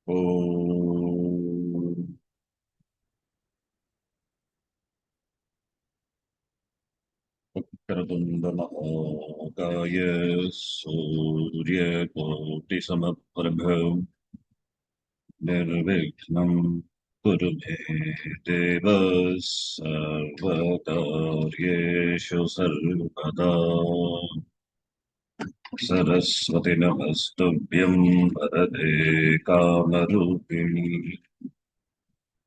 ॐ वक्रतुण्डमहाकाय सूर्यकोटिसमप्रभ निर्विघ्नं कुरु मे देव सर्वकार्येषु सर्वदा। सरस्वती नमस्तुभ्यं वरदे कामरूपिणि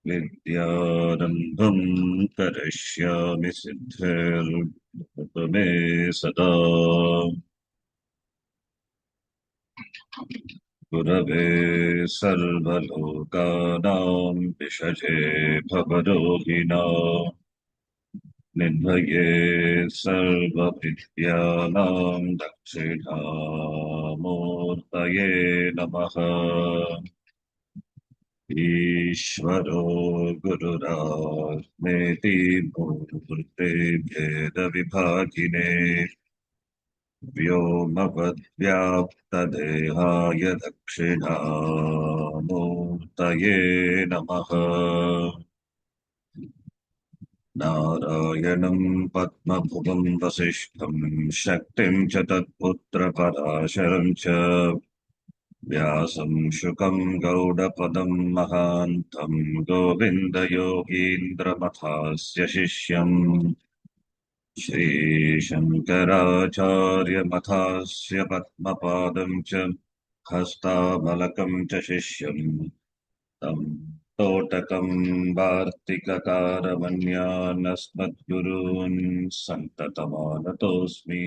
विद्यारम्भं करिष्यामि सिद्धिर्भवतु मे सदा। गुरवे सर्वलोकानां विषजे भवरोगिणां निधये सर्वविद्यानां दक्षिणामूर्तये नमः। ईश्वरो गुरुरात्मेति मूर्तिभेदविभागिने व्योमवद्व्याप्तदेहाय दक्षिणामूर्तये नमः। नारायणं पद्मभुवं वसिष्ठं शक्तिं च तत्पुत्रपराशरं च व्यासं शुकं गौडपदं महान्तं गोविन्दयोगीन्द्रमथास्य शिष्यम् श्रीशङ्कराचार्यमथास्य पद्मपादं च हस्तामलकं च शिष्यम् तं तोटकं वार्तिककारमन्यानस्मद्गुरून् सन्ततमानतोऽस्मि।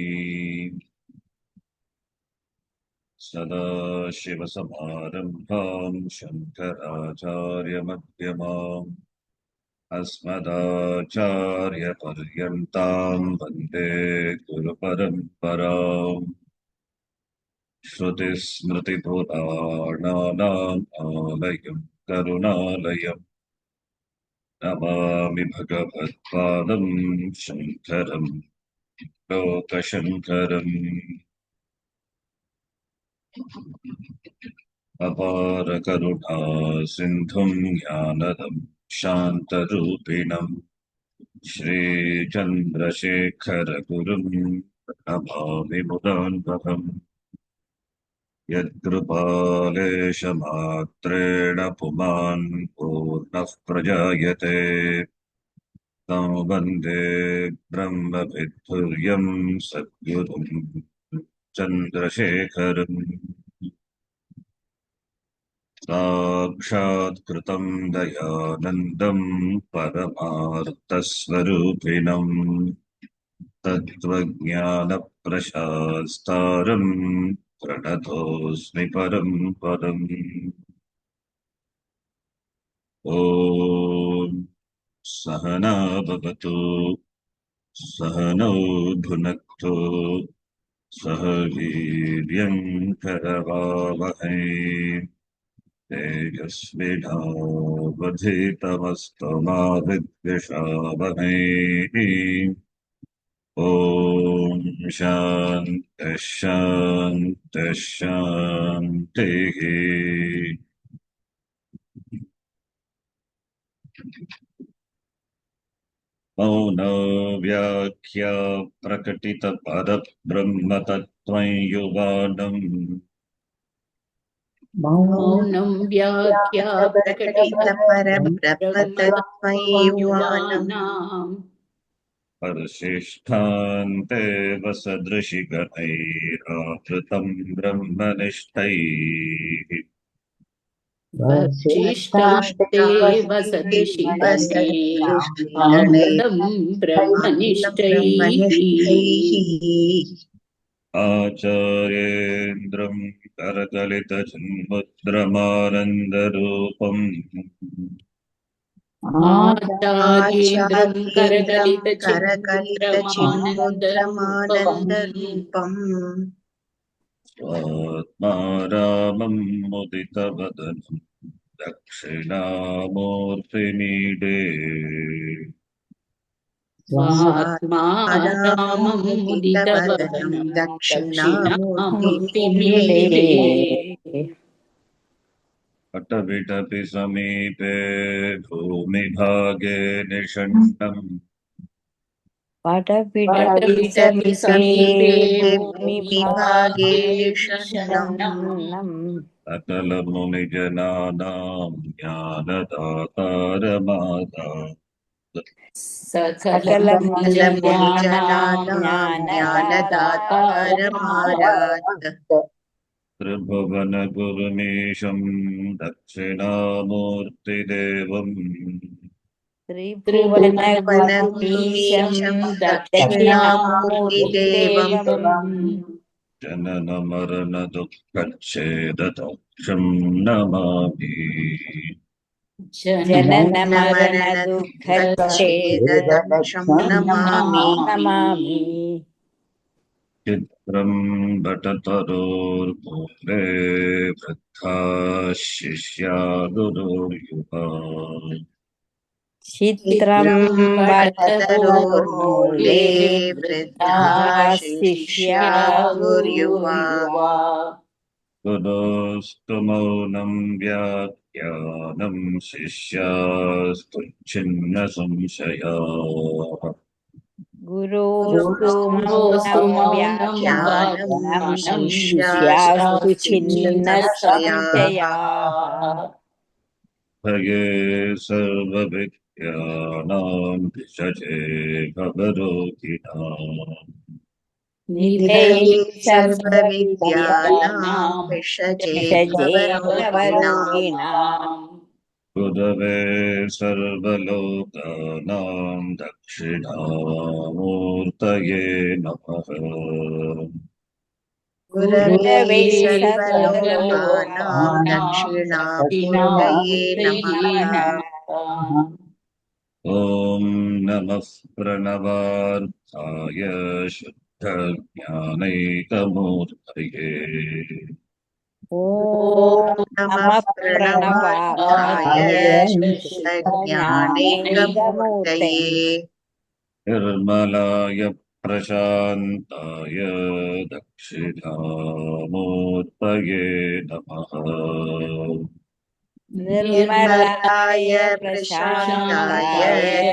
सदाशिवसमारम्भां शङ्कराचार्यमध्यमाम् अस्मदाचार्यपर्यन्तां वन्दे गुरुपरम्पराम्। श्रुतिस्मृतिपुराणानाम् आलयं करुणालयम् नमामि भगवत्पादं शङ्करं लोकशङ्करम्। अपारकरुणा सिन्धुं ज्ञानदं शान्तरूपिणं श्रीचन्द्रशेखरगुरुं नमामि मुदान्वहम्। यत्कृपालेशमात्रेण पुमान् पूर्णः प्रजायते तं वन्दे ब्रह्मविद्धुर्यं सद्गुरुं चन्द्रशेखरम्। साक्षात्कृतं दयानन्दं परमार्थस्वरूपिणं तत्त्वज्ञानप्रशास्तारं प्रणतोऽस्मि परं पदम्। ॐ सहना भवतु सहनौ भुनक्तु सह वीर्यं करवावहै तेजस्विनावधीतमस्तु मा विद्विषावहै। ॐ शान्तिः शान्तिः शान्तिः। मौनव्याख्या प्रकटितपरब्रह्मतत्त्वं युवानम् मौनं व्याख्या प्रकटितपरब्रह्मतत्त्वयुवानाम् परिशिष्टान्तेव सदृशिगणैरावृतं ब्रह्मनिष्ठैः वसिष्ठास्तेव सदृशि गणे आवृतं ब्रह्मनिष्ठैः आचार्येन्द्रं करकलितचिन्मुद्रमानन्दरूपम् आचार्येन्द्रं करकलितचिन्मुद्रमानन्दरूपम् स्वात्मा रामं मुदितवदनं दक्षिणामूर्तिमीडे स्वात्मा रामं मुदितवदनं दक्षिणामूर्तिमीडे। अटविटपि समीपे भूमिभागे निषण्णम् पटपिटपि पटपि समीपे समीपे भूमिभागे भूमिभागे निषण्णम् निषण्णम् सकलमुनिजनानां ज्ञानदातारमादा सकलमुनिजनानां ज्ञानदातारमारात् त्रिभुवनगुरुमीशं दक्षिणामूर्तिदेवम् त्रिभुवनगुरुमीशं त्रिभुवनगुरुमीशं दक्षिणामूर्तिदेवम् दक्षिणामूर्तिदेवम् जननमरणदुःखच्छेदतक्षं नमामि जननमरणदुःखच्छेददक्षं नमामि नमामि चित्रं भटतरोर्भूरे वृद्धा शिष्या गुरुर्युवा चित्रं भटतरोर्मूले वटतरोर्मूले वृद्धा वृद्धा शिष्या शिष्या गुर्युवा गुरुर्युवा गुरोस्तु मौनं व्याख्यानं शिष्यास्तु छिन्नसंशयाः गुरोस्तु गुरोस्तु मौनं मौनं व्याख्यानं व्याख्यानं शिष्यास्तु शिष्याश्चिन्नसंशयाः छिन्नसंशयाः भगे सर्वविद्यानां भिषजे भवरोगिणाम् निधये निधये सर्वविद्यानां सर्वविद्यानां भिषजे भिषजे भवरोगिणाम् भवरोगिणाम् गुरवे सर्वलोकानां दक्षिणामूर्तये नमः गुरवे गुरवे सर्वलोकानां सर्वलोकानां दक्षिणामूर्तये दक्षिणामूर्तये नमः। नमः ॐ नमः प्रणवार्थाय शुद्धज्ञानैकमूर्तये ॐ ॐ नमः नमः प्रणवार्थाय प्रणवार्थाय शुद्धज्ञानैकमूर्तये शुद्धज्ञानैकमूर्तये निर्मलाय प्रशान्ताय दक्षिणामूर्तये नमः निर्मलाय निर्मलाय प्रशान्ताय प्रशान्ताय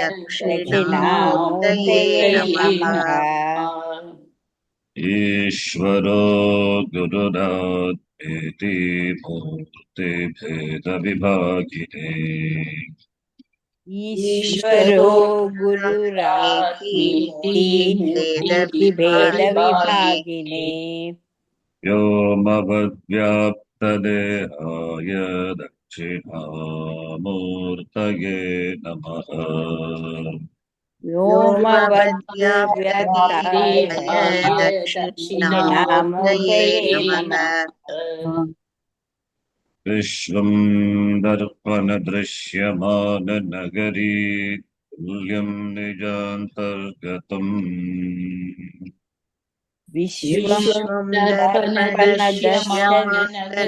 दक्षिणामूर्तये दक्षिणामूर्तये नमः। नमः ईश्वरो गुरुरात्मेति मूर्तिभेदविभागिने ईश्वरो ईश्वरो गुरुरात्मेति गुरुरात्मेति मूर्तिभेदविभागिने मूर्तिभेदविभागिने व्योमवद्व्याप्तदेहाय दक्षिणामूर्तये नमः व्योमवद्व्यक्ताय व्योमवद्व्याप्तदेहाय दक्षिणामूर्तये दक्षिणामूर्तये नमः। नमः विश्वं दर्पणदृश्यमाननगरी तुल्यं निजान्तर्गतम् विश्वं विश्वं दर्पणदर्शनगरी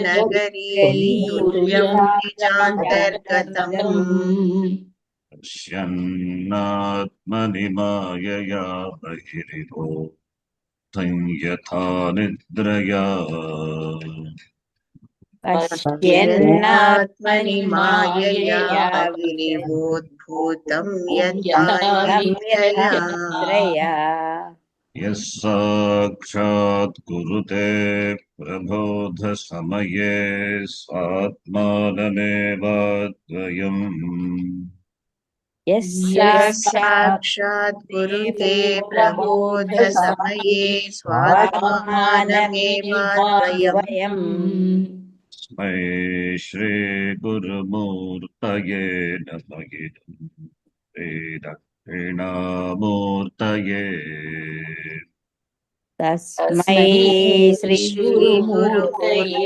दर्पणदृश्यमाननगरी तुल्यं निजान्तर्गतम् पश्यन्नात्मनि मायया बहिरिवो यथा निद्रया पश्यन्नात्मनि पश्यन्नात्मनि मायया मायया बहिरिवोद्भूतं यथा बहिर्भूतं यथा निद्रया। निद्रया यः साक्षात् कुरुते प्रबोधसमये स्वात्मानमेवाद्वयम् यः यः साक्षात् साक्षात् कुरुते प्रबोधसमये प्रबोधसमये स्वात्मानमेवाद्वयम्। स्वात्मानमेवाद्वयम् स्मै श्रीगुरुमूर्तये नमः श्रीदक्षिणामूर्तये तस्मै श्रीगुरुमूर्तये श्रीगुरुमूर्तये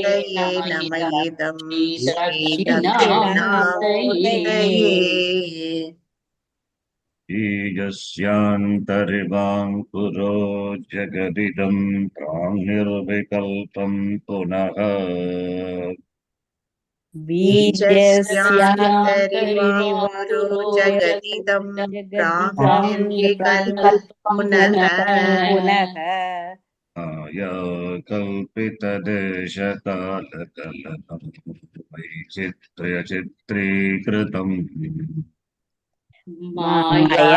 नमः नम इदं श्रीदक्षिणामूर्तये श्रीदक्षिणामूर्तये। ईयस्यान्तरिवाङ्कुरो जगदिदं प्राङ्निर्विकल्पं पुनः बीजस्यान्तरिवाङ्कुरो बीजस्यान्तरिवाङ्कुरो जगदिदं जगदिदं प्राङ्निर्विकल्पं विकल्पं पुनः। पुनः माया कल्पितदेशकालकलनं वैचित्र्यचित्रीकृतम् माया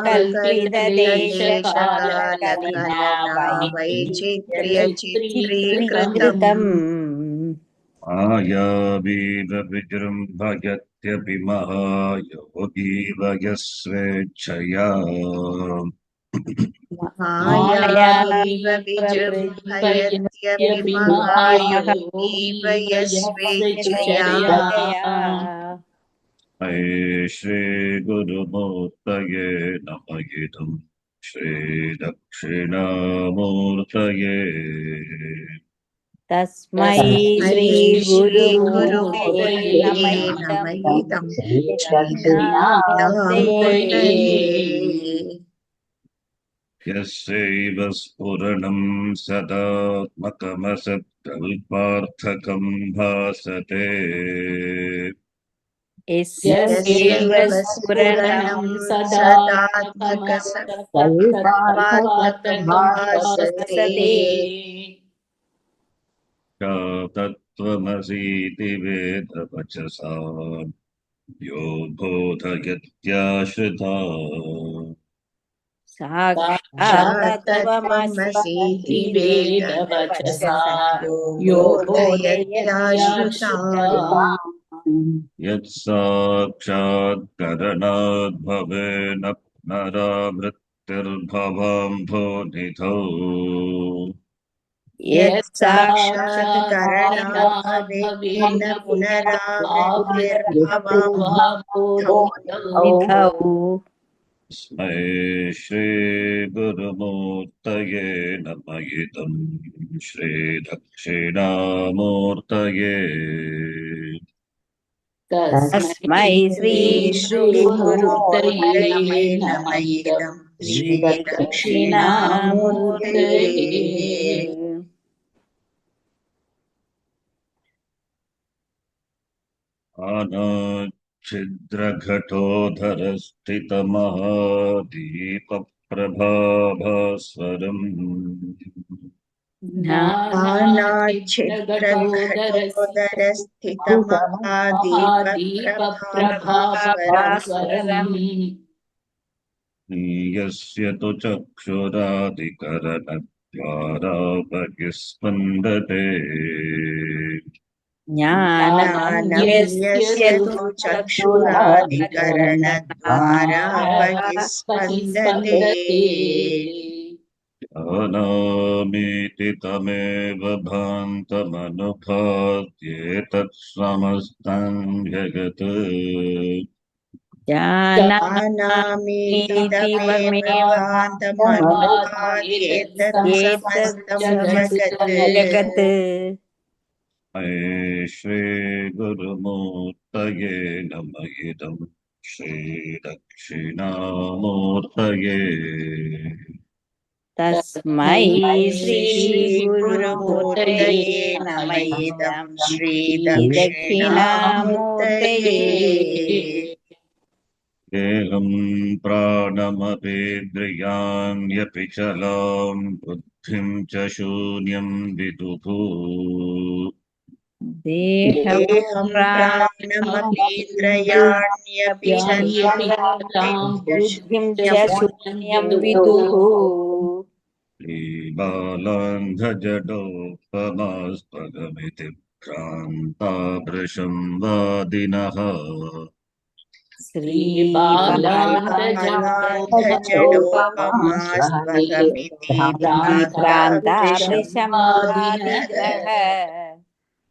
कल्पितदेशकालकलिना कल्पितदेशकालकलिना वैचित्र्यचित्रीकृतम् वैचित्र्यचित्रीकृतम् मायावीरविजृम्भयत्यपि महायोगी वयस्वेच्छया मायावीव विजृम्भयत्यपि मायाविप्रवृत्त्यपि महायोगी वयस्वेच्छया महायोगीवयस्वेच्छया अये श्रीगुरुमूर्तये नमः इदं श्रीदक्षिणामूर्तये तस्मै श्रीगुरुमूर्तये श्रीगुरुमूर्तये नमः नम इदं इदं श्रीदक्षिणामूर्तये श्रीदक्षिणामूर्तये यस्यैव स्फुरणं सदात्मकमसत्कल्पार्थकं भासते यस्यैव यस्यैव स्फुरणं स्फुरणं सदात्मकसत्कल्पार्थकं सदात्मकसत्कल्पार्थकं भासते भासते या तत्त्वमसीति वेदवचसा यो बोधयत्याश्रिता साक्षात् तत्त्वमसीति तत्त्वमसीति वेदवचसा वेदवचसा यो यो बोधयत्याश्रिता बोधयत्याश्रितान् यत्साक्षात्करणाद् भवेन पुनरावृत्तिर्भवाम्भोनिधौ यत्साक्षात्करणात् भवेन पुनरावृत्तिर्भवाम्भोनिधौ निधौ स्मै श्रीगुरुमूर्तये नमः इदं श्रीदक्षिणामूर्तये तस्मै श्रीगुरुमूर्तये श्रीगुरुमूर्तये नम नमः इदं श्रीदक्षिणामूर्तये श्रीदक्षिणामूर्तये आनाच्छिद्रघटोधरस्थितमहादीपप्रभाभास्वरम् नानाच्छिद्रघटोदरस्थितमहादीपप्रभास्वरम् यस्य तु चक्षुरादिकरणद्वारा बहिस्पन्दते ज्ञानं यस्य तु चक्षुरादिकरणद्वारा बहिस्पन्दते जानामीति तमेव भान्तमनुभात्येतत् समस्तं जगत् जानामीति तमेव भान्तमनुभात्येतत् समस्तं जगत् जगत् अये श्रीगुरुमूर्तये नमः इदं श्रीदक्षिणामूर्तये तस्मै श्रीगुरुमूर्तये श्रीगुरुमूर्तये नम नमः इदं इदं श्रीदक्षिणामूर्तये देहं प्राणमपीन्द्रियाण्यपि चलां बुद्धिं च शून्यं विदुः देहं देहं प्राणमपीन्द्रियाण्यपि चलां बुद्धिं च शून्यं विदुः श्रीबालान्धजडोपमास्पदमिति भ्रान्ताभृशं वादिनः श्रीबालान्धजडोपमास्पदमिति भ्रान्ताभृशं भ्रान्ताभृशं वादिनः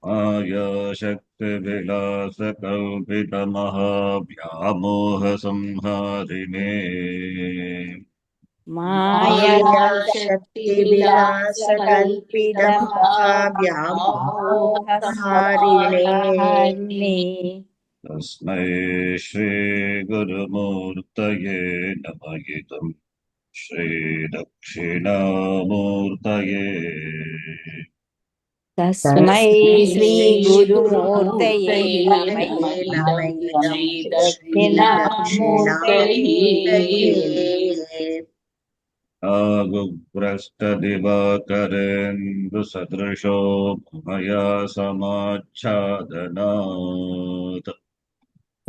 मायाशक्तिविलासकल्पितमहाव्यामोहसंहारिणे मायाशक्तिविलासकल्पितमहाव्यामोहसंहारिणे तस्मै श्रीगुरुमूर्तये नमः इदं श्रीदक्षिणामूर्तये तस्मै श्रीगुरुमूर्तये नमः नम इदं इदं श्रीदक्षिणामूर्तये श्रीदक्षिणामूर्तये आगुग्रस्तदिवाकरेन्दुसदृशो मया समाच्छादनात्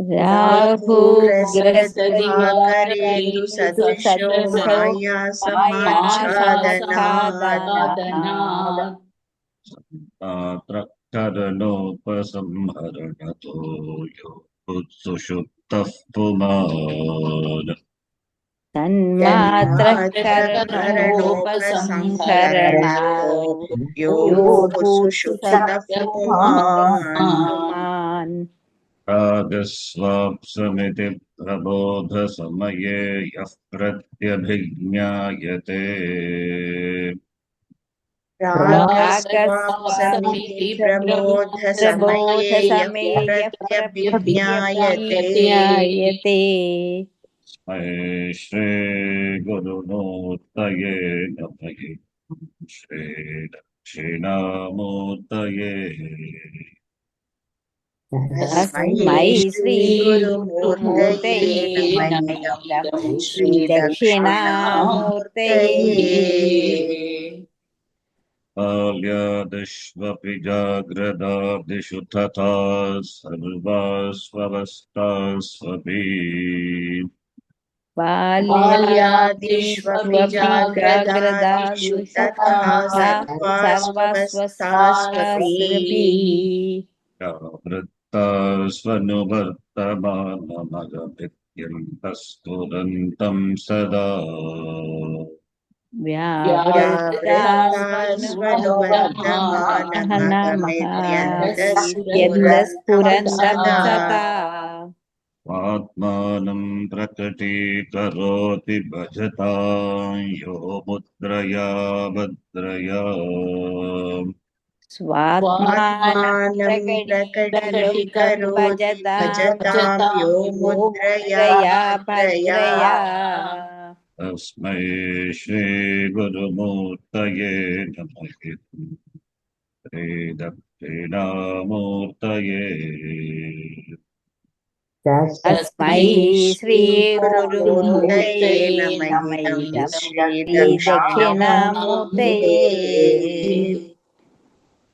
राहुग्रस्तदिवाकरेन्दु राहुग्रस्तदिवाकरेन्दु सदृशो सदृशो माया समाच्छादनात् मायासमाच्छादनात् तात्रकरणोपसंहरणतो यो सुषुप्तः पुमान् तन्मात्रः तन्मात्रकरणोपसंहरणातो करणोपसंहरणात् यो यो सुषुप्तः पुमान् भूत्सुषुप्तपुमान् रागस्वाप्समिति प्रबोधसमये यः प्रत्यभिज्ञायते रागस्वाप्समिति रागस्वाप्समिति प्रबोधसमये यः प्रबोधसमये यः प्रत्यभिज्ञायते प्रत्यभिज्ञायते स्मै श्रीगुरुमूर्तये नमः श्रीदक्षिणामूर्तये तस्मै श्रीगुरुमूर्तये श्रीगुरुमूर्तये नमः नमः इदं इदं श्रीदक्षिणामूर्तये श्रीदक्षिणामूर्तये बाल्यादिष्वपि जाग्रदादिषु तथा सर्वास्ववस्थास्वपि बाल्यादिष्वपि बाल्यादिष्वपि जाग्रदादिषु जाग्रदादिषु तथा तथा सर्वास्ववस्थास्वपि सर्वस्वस्वास्वपि वृत्तास्वनुवर्तमानमगमित्यन्तः स्फुरन्तं सदा व्यावृत्तास्वनुवर्तमानमः व्यावृत्तास्वनुवर्तमानमहमित्यन्तः इत्यन्तः सदा सदा आत्मानं प्रकटीकरोति भजतां यो मुद्रया भद्रया स्वात्मानं आत्मानं प्रकटीकरोति भजतां यो भजतां मुद्रया मुद्रया भद्रया भद्रया तस्मै श्रीगुरुमूर्तये नमः श्रीदक्षिणामूर्तये तस्मै श्रीगुरुमूर्तये श्रीगुरुमूर्तये नमः नमः इदं इदं श्रीदक्षिणामूर्तये श्रीदक्षिणामूर्तये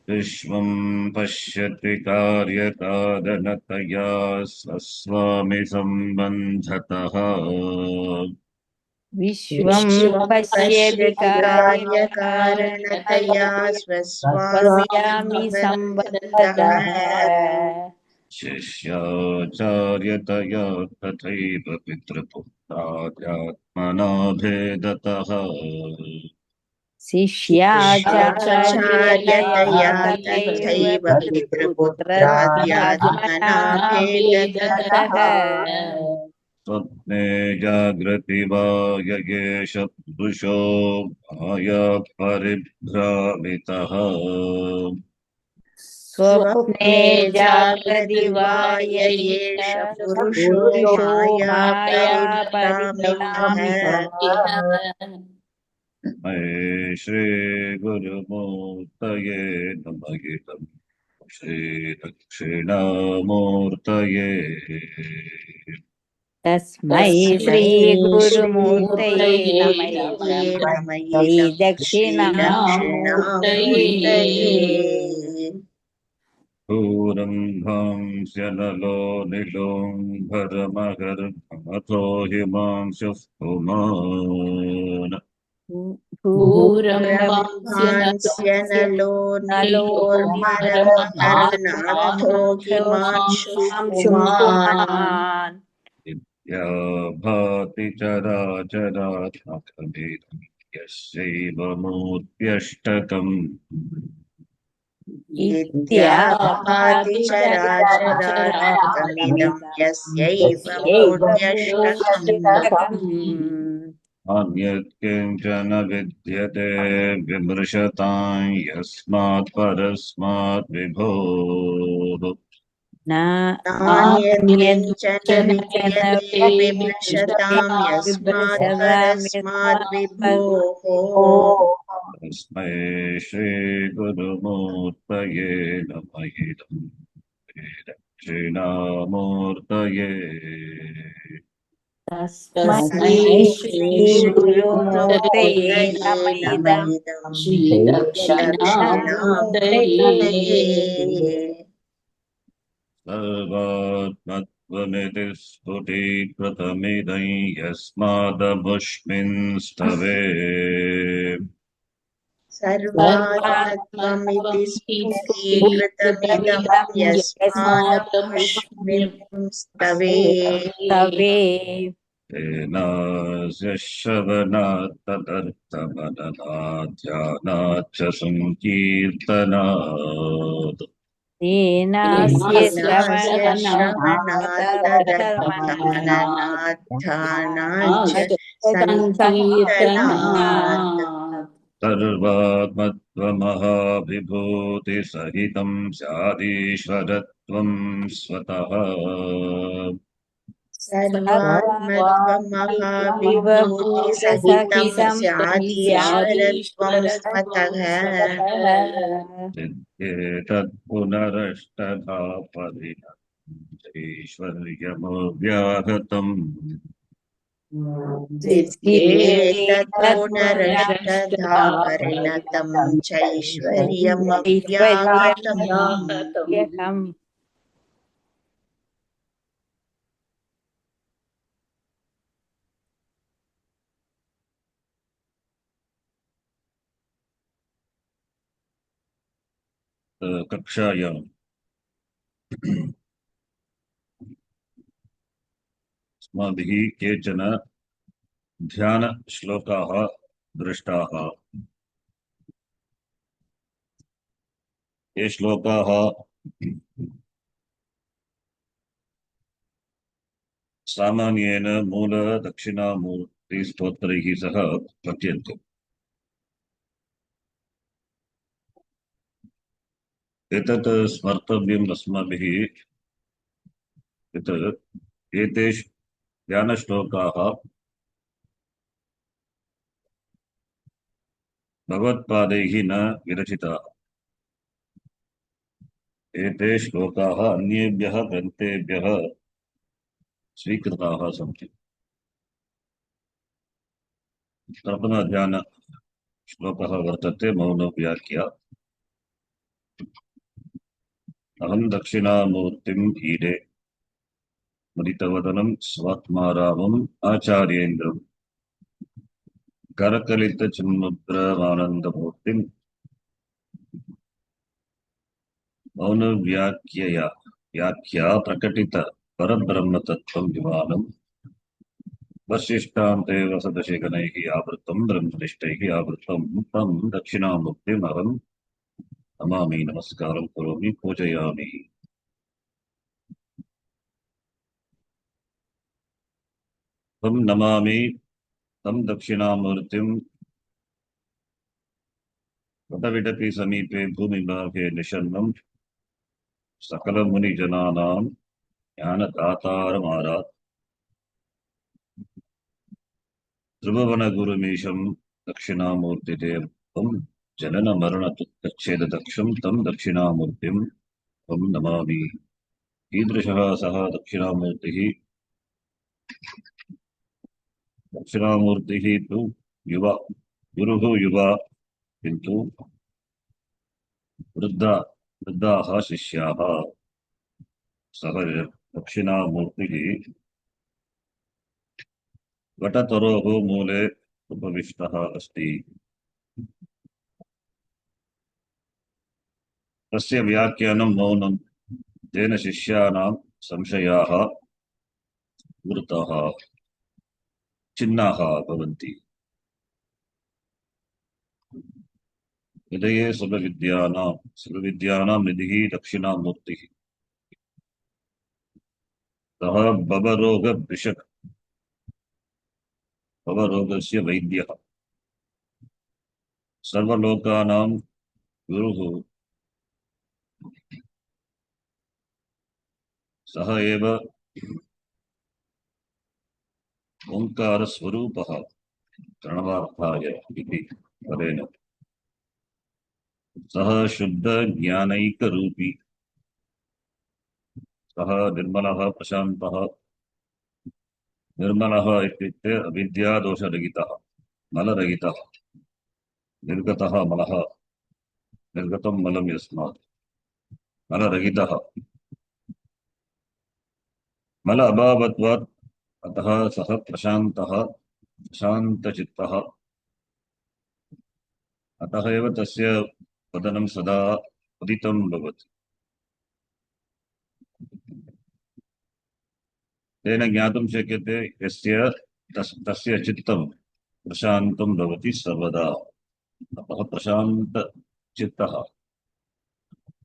विश्वं पश्यति कार्यकारणतया स्वस्वामि सम्बन्धतः विश्वं विश्वं पश्यति पश्यति कार्यकारणतया कार्यकारणतया स्वस्वामि स्वस्यामि सम्बद्धः सम्बद्धः शिष्याचार्यतया तथैव पितृपुत्रात्मना भेदतः शिष्याचार्यतया शिष्याचार्यतया तथैव तथैव पितृपुत्रात्मना पितृपुत्राद्यात्मना भेदतः भेदतः स्वप्ने जागृति वा ययेष पुरुषो माया परिभ्रामितः स्वप्ने स्वप्ने जाग्रति जाग्रति वा वा य एष एष पुरुषो पुरुषो माया माया परिभ्रामितः परिभ्रामितः मये श्रीगुरुमूर्तये नमः श्रीदक्षिणामूर्तये तस्मै तस्मै श्रीगुरुमूर्तये नमः श्रीगुरुमूर्तये इदं नमः इदं श्रीदक्षिणामूर्तये श्रीदक्षिणामूर्तये भूरन्ध्वांस्यनलो निलोम्भरमहर्मथो हिमांशुः पुमान् भूरम्भांस्य नलो नलो निलोर्मरमहरनाथो हिमांशुः पुमान् पुमान् विद्या भाति चराचरात्मकमिदं यस्यैव मूर्त्यष्टकम् विद्याभाति चराचरात्मकमिदं यस्यैव मूर्त्यष्टकम् अन्यत्किञ्चन विद्यते विमृशतां यस्मात् परस्मात् विभोः नान्यत्किञ्चन विद्यते विमृशतां यस्मात् परस्माद् विभोः तस्मै श्रीगुरुमूर्तये नमः दक्षिणामूर्तये तस्मै श्रीगुरुमूर्तये श्रीगुरुमूर्तये नम नमः इदं श्रीदक्षिणामूर्तये श्रीदक्षिणामूर्तये सर्वात्मत्वमिति स्फुटीकृतमिदं यस्मादमुष्मिंस्तवे सर्वात्मत्वमिति स्फुटीकृतमिदं यस्मादमुष्मिंस्तवे तवे तेनास्य श्रवणात् तदर्थमननात् च सङ्कीर्तनात् दीनास्य दीनास्य श्रवणादर्थमननात् श्रवणार्थमननाध्यानाच्च सङ्कीर्तनात् सर्वात्मत्वमहाविभूतिसहितं स्यादीश्वरत्वं स्वतः सर्वात्मत्वमहाविभूतिसहितं विभूतिसहितं स्यादीश्वरत्वं स्वतः सिद्ध्येतत्पुनरष्टधा परिणैश्वर्यमव्याहतम् सिद्ध्येतत् पुनरष्टधा परिणतं चैश्वर्यमव्याहतम् ऐश्वर्यम् कक्षायाम् अस्माभिः केचन ध्यानश्लोकाः दृष्टाः। ये श्लोकाः सामान्येन मूलदक्षिणामूर्तिस्तोत्रैः सह पठ्यन्ते। एतत् स्मर्तव्यम् अस्माभिः यत् एते ध्यानश्लोकाः भगवत्पादैः न विरचिताः। एते श्लोकाः अन्येभ्यः ग्रन्थेभ्यः स्वीकृताः सन्ति। प्रथमध्यानश्लोकः वर्तते मौनव्याख्या। अहं दक्षिणामूर्तिम् ईडे मुदितवदनं स्वात्मारामम् आचार्येन्द्रम् करकलितचिन्मुद्रमानन्दमूर्तिम् मौनव्याख्यया व्याख्या प्रकटित परब्रह्मतत्त्वं विमानम् वसिष्ठान्ते वसदशिखनैः आवृतं ब्रह्मनिष्ठैः आवृतं तं दक्षिणामूर्तिम् अहं नमामि, नमस्कारं करोमि, पूजयामि। तं नमामि तं दक्षिणामूर्तिं वटविटपि समीपे भूमिभागे निषन्नं सकलमुनिजनानां ज्ञानदातारमारात् त्रिभुवनगुरुमीशं दक्षिणामूर्तिदेवं जननमरणदुःखच्छेददक्षं तं दक्षिणामूर्तिम् अहं नमामि। कीदृशः सः दक्षिणामूर्तिः? दक्षिणामूर्तिः तु युवा, गुरुः युवा, किन्तु वृद्धाः शिष्याः। सः दक्षिणामूर्तिः वटतरोः मूले उपविष्टः अस्ति। तस्य व्याख्यानं मौनं, तेन शिष्याणां संशयाः निवृत्ताः, छिन्नाः भवन्ति। हृदये सर्वविद्यानां निधिः दक्षिणामूर्तिः। सः भवरोगस्य वैद्यः, सर्वलोकानां गुरुः। सः एव ओङ्कारस्वरूपः प्रणवार्थाय इति पदेन। सः शुद्धज्ञानैकरूपी, सः निर्मलः प्रशान्तः निर्मलः इत्युक्ते अविद्यादोषरहितः मलरहितः निर्गतः मलः निर्गतं मलं यस्मात् मलरहितः मल अभावत्वात् अतः सः प्रशान्तः शान्तचित्तः अतः एव तस्य वदनं सदा उदितं भवति तेन ज्ञातुं शक्यते यस्य तस्य चित्तं प्रशान्तं भवति सर्वदा अतः प्रशान्तचित्तः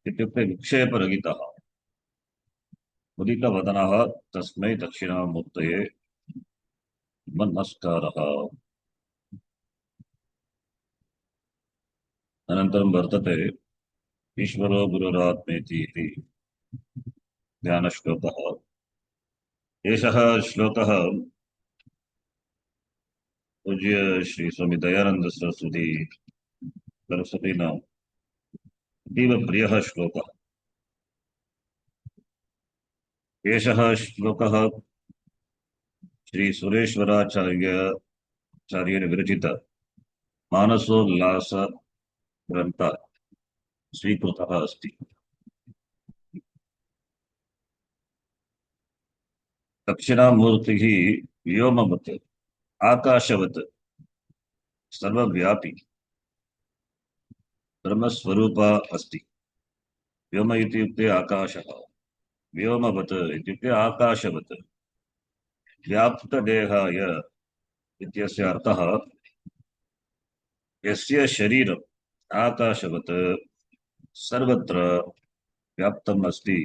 इत्युक्ते विक्षेपरहितः उदितवदनः तस्मै दक्षिणामूर्तये नमस्कारः अनन्तरं वर्तते ईश्वरो गुरुरात्मेति इति ध्यानश्लोकः एषः श्लोकः पूज्य श्री स्वामी दयानंद सरस्वतीना अतीव प्रियः श्लोकः एषः श्लोकः श्री सुरेश्वराचार्येण विरचित मानसोल्लास ग्रन्थ स्वीकृतः अस्ति दक्षिणामूर्तिः व्योमवत् आकाशवत् सर्वव्यापी ब्रह्मस्वरूपा अस्ति व्योम इत्युक्ते आकाशः व्योमवत् इत्युक्ते आकाशवत् व्याप्तदेहाय इत्यस्य अर्थः यस्य शरीरम् आकाशवत् सर्वत्र व्याप्तम् अस्ति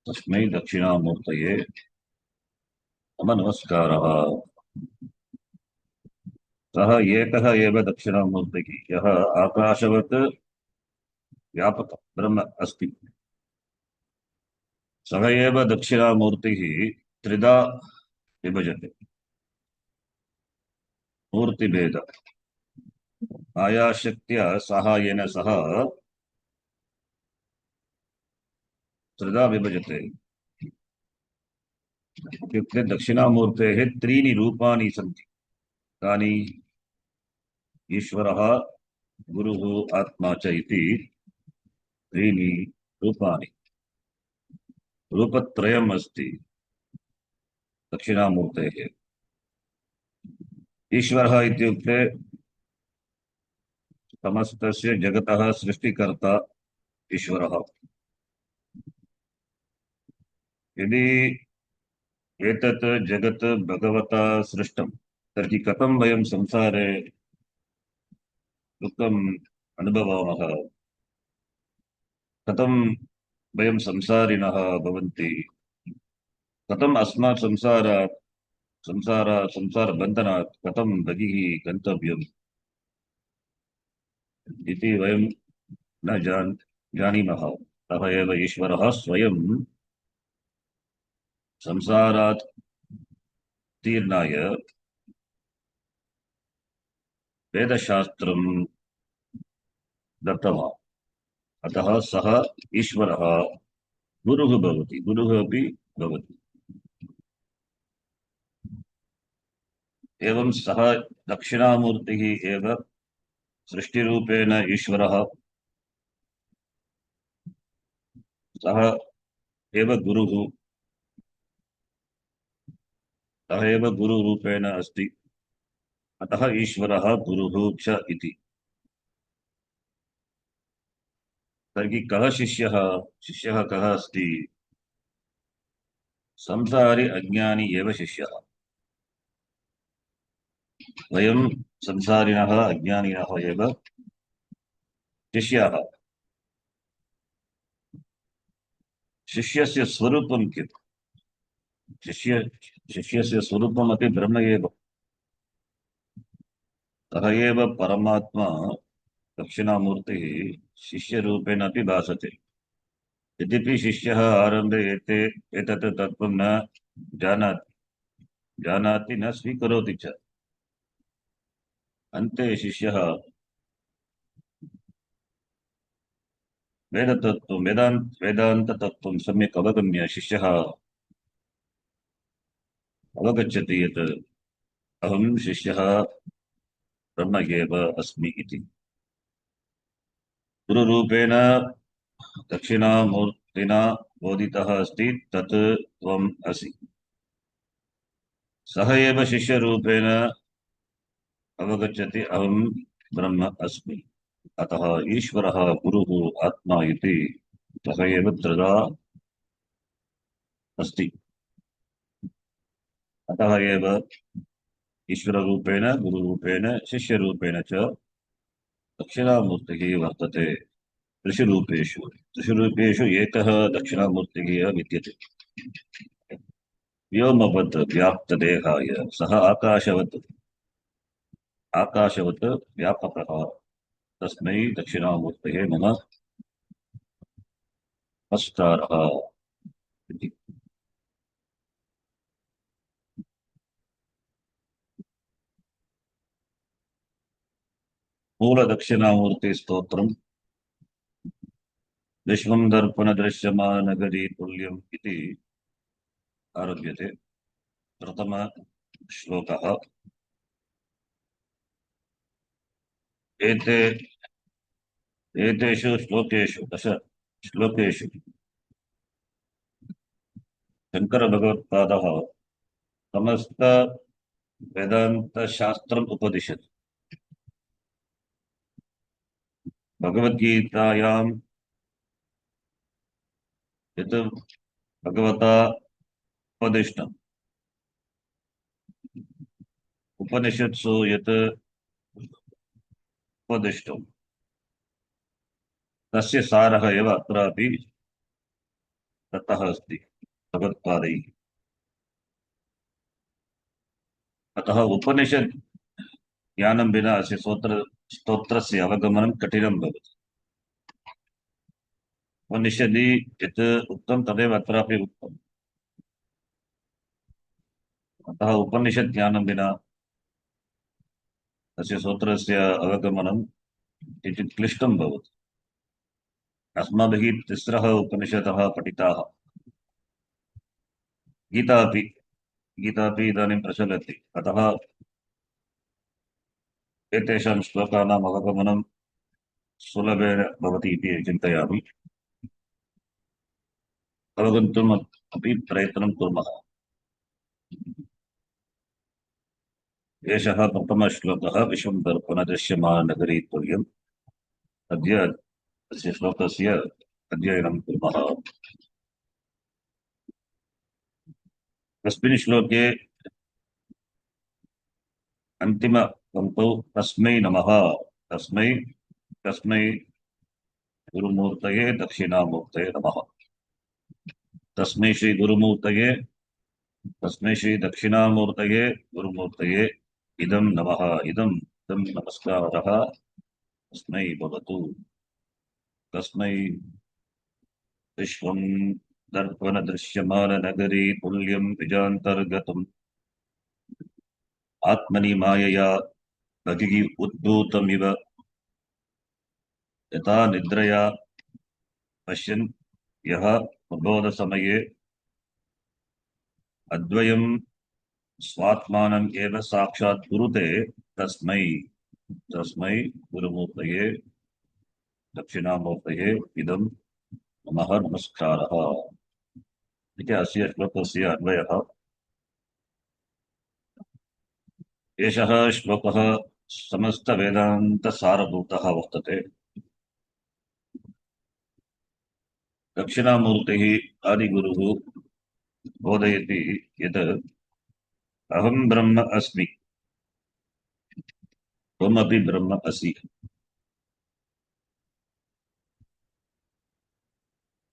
तस्मै दक्षिणामूर्तये नमस्कारः सः एकः एव दक्षिणामूर्तिः यः आकाशवत् व्यापक ब्रह्म अस्ति सः एव दक्षिणामूर्तिः त्रिधा विभजते मूर्तिभेद मायाशक्त्या साहाय्येन सह त्रिधा विभजते इत्युक्ते दक्षिणामूर्तेः त्रीणि रूपाणि सन्ति तानि ईश्वरः गुरुः आत्मा च इति त्रीणि रूपाणि रूपत्रयम् अस्ति दक्षिणामूर्तेः ईश्वरः इत्युक्ते समस्तस्य जगतः सृष्टिकर्ता ईश्वरः यदि एतत् जगत् भगवता सृष्टं तर्हि कथं वयं संसारे दुःखम् अनुभवामः कथं वयं संसारिणः भवन्ति कथम् अस्मात् संसारबन्धनात् कथं बहिः गन्तव्यम् इति वयं न जानीमः अतः एव ईश्वरः स्वयं संसारात् तीर्णाय वेदशास्त्रं दत्तवान् अतः सः ईश्वरः गुरुः भवति गुरुः अपि भवति एवं सः दक्षिणामूर्तिः एव सृष्टिरूपेण ईश्वरः सः एव गुरुः सः एव गुरुरूपेण अस्ति अतः ईश्वरः गुरुः च इति तर्हि कः शिष्यः शिष्यः कः अस्ति संसारी अज्ञानी एव शिष्यः वयं संसारिणः अज्ञानिनः एव शिष्याः शिष्यस्य स्वरूपं किम् शिष्यस्य स्वरूपमपि ब्रह्म एव सः एव परमात्मा दक्षिणामूर्तिः शिष्यरूपेण अपि भासते यद्यपि शिष्यः आरम्भे एतत् तत्त्वं न जानाति न स्वीकरोति च अन्ते शिष्यः वेदान्ततत्त्वं सम्यक् अवगम्य शिष्यः अवगच्छति यत् अहं शिष्यः ब्रह्म एव अस्मि इति। गुरुरूपेण दक्षिणामूर्तिना बोधितः अस्ति तत् त्वम् असि। सः एव शिष्यरूपेण अवगच्छति अहं ब्रह्म अस्मि। अतः ईश्वरः गुरुः आत्मा इति सः एव त्रिधा अस्ति। अतः एव ईश्वररूपेण गुरुरूपेण शिष्यरूपेण च दक्षिणामूर्तिः वर्तते। त्रिषु रूपेषु एकः दक्षिणामूर्तिः एव विद्यते। व्योमवत् व्याप्तदेहाय सः आकाशवत् व्यापकः तस्मै दक्षिणामूर्तये मम नमस्कारः इति। मूलदक्षिणामूर्तिस्तोत्रम् विश्वं दर्पणदृश्यमाननगरी तुल्यम् इति आरभ्यते। प्रथमश्लोकः। एतेषु श्लोकेषु 10 श्लोकेषु शङ्करभगवत्पादः समस्त वेदान्तशास्त्रम् उपदिशत्। भगवद्गीतायां यत् भगवता उपदिष्टम्, उपनिषत्सु यत् उपदिष्टम्, तस्य सारः एव अत्रापि दत्तः अस्ति भगवत्पादैः। अतः उपनिषद् ज्ञानं विना अस्य स्तोत्रस्य अवगमनं कठिनं भवति। उपनिषदि यत् उक्तं तदेव अत्रापि उक्तम्। अतः उपनिषद् ज्ञानं विना अस्य स्तोत्रस्य अवगमनं किञ्चित् क्लिष्टं भवति। अस्माभिः 3 उपनिषदः पठिताः। गीतापि इदानीं प्रचलति। अतः एतेषां श्लोकानाम् अवगमनं सुलभेन भवति इति चिन्तयामि। अवगन्तुम् अपि प्रयत्नं कुर्मः। एषः प्रथमश्लोकः विश्वं दर्पणदृश्यमाननगरी तुल्यम्। अद्य अस्य श्लोकस्य अध्ययनं कुर्मः। अस्मिन् श्लोके अन्तिमपङ्क्तौ तस्मै नमः, तस्मै गुरुमूर्तये दक्षिणामूर्तये नमः, तस्मै श्री गुरुमूर्तये, तस्मै श्री दक्षिणामूर्तये गुरुमूर्तये इदं नमः, इदं नमस्कारः तस्मै भवतु। तस्मै विश्वं दर्पणदृश्यमाननगरी तुल्यं बीजान्तर्गतम् आत्मनि मायया बहिः उद्भूतमिव यथा निद्रया पश्यन् यः प्रबोधसमये अद्वयं स्वात्मानम् एव साक्षात् कुरुते तस्मै गुरुमूर्तये दक्षिणामूर्तये इदं नमः, नमस्कारः इति अस्य श्लोकस्य अन्वयः। एषः श्लोकः समस्तवेदान्तसारभूतः वर्तते। दक्षिणामूर्तिः आदिगुरुः बोधयति यत् अहं ब्रह्म अस्मि, त्वमपि ब्रह्म असि।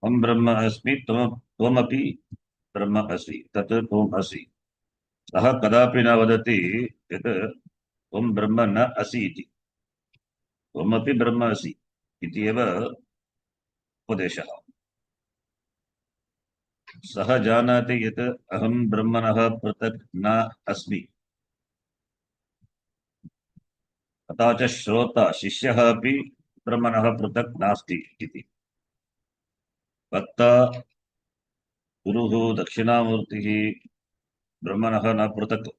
अहं ब्रह्म अस्मि, त्वमपि ब्रह्म असि, तत् त्वम् असि। सः कदापि न वदति यत् त्वं ब्रह्म न असि इति। त्वमपि ब्रह्म असि इति एव उपदेशः। सः जानाति यत् अहं ब्रह्मणः पृथक् न अस्मि। तथा च श्रोता शिष्यः अपि ब्रह्मणः पृथक् नास्ति इति। वक्ता गुरुः दक्षिणामूर्तिः ब्रह्मणः न पृथक्,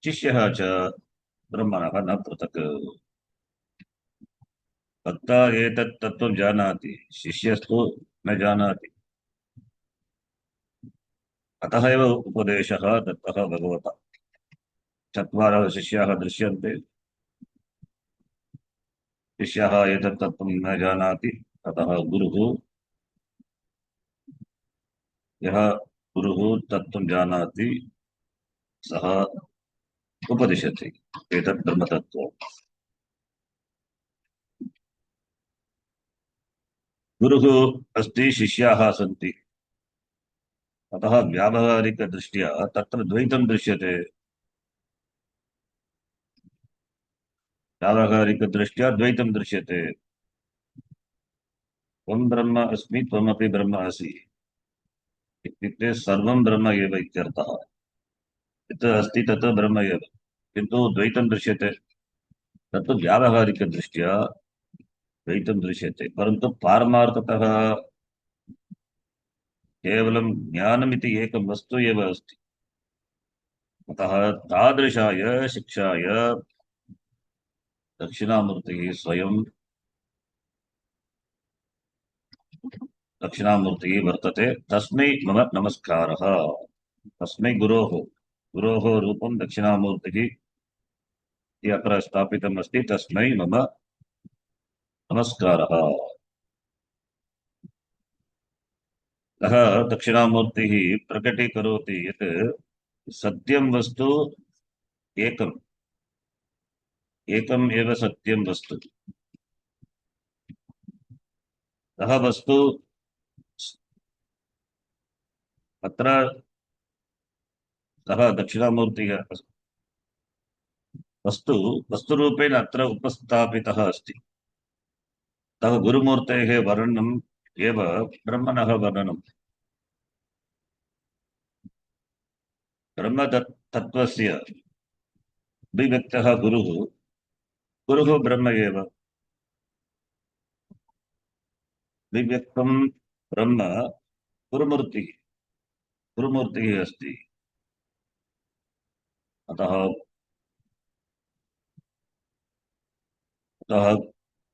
शिष्यः च ब्रह्मणः न पृथक्। भक्ता एतत् तत्त्वं जानाति, शिष्यस्तु न जानाति। अतः एव उपदेशः दत्तः भगवता। चत्वारः शिष्याः दृश्यन्ते, शिष्यः एतत् तत्त्वं न जानाति, अतः गुरुः, यः गुरुः तत्त्वं जानाति सः उपदिशति एतत् ब्रह्मतत्त्वम्। गुरुः अस्ति, शिष्याः सन्ति, अतः व्यावहारिकदृष्ट्या तत्र द्वैतं दृश्यते। व्यावहारिकदृष्ट्या द्वैतं दृश्यते। त्वं ब्रह्म अस्मि, त्वमपि ब्रह्म असि इत्युक्ते सर्वं ब्रह्म एव इत्यर्थः। यत् अस्ति तत् ब्रह्म एव, किन्तु द्वैतं दृश्यते, तत्तु व्यावहारिकदृष्ट्या द्वैतं दृश्यते। परन्तु पारमार्थतः केवलं ज्ञानमिति एकं वस्तु एव अस्ति। अतः तादृशाय शिक्षाय दक्षिणामूर्तिः स्वयं दक्षिणामूर्तिः वर्तते, तस्मै मम नमस्कारः। तस्मै गुरोः रूपं दक्षिणामूर्तिः इति अत्र स्थापितम् अस्ति, तस्मै मम नमस्कारः। सः दक्षिणामूर्तिः प्रकटीकरोति यत् सत्यं वस्तु एकम्, एकम् एव सत्यं वस्तु। सः वस्तु अत्र, सः दक्षिणामूर्तिः वस्तुरूपेण अत्र उपस्थापितः अस्ति। अतः गुरुमूर्तेः वर्णनम् एव ब्रह्मणः वर्णनम्। ब्रह्मतत्त्वस्य अभिव्यक्तः गुरुः ब्रह्म एव। अभिव्यक्तं ब्रह्म गुरुमूर्तिः अस्ति। अतः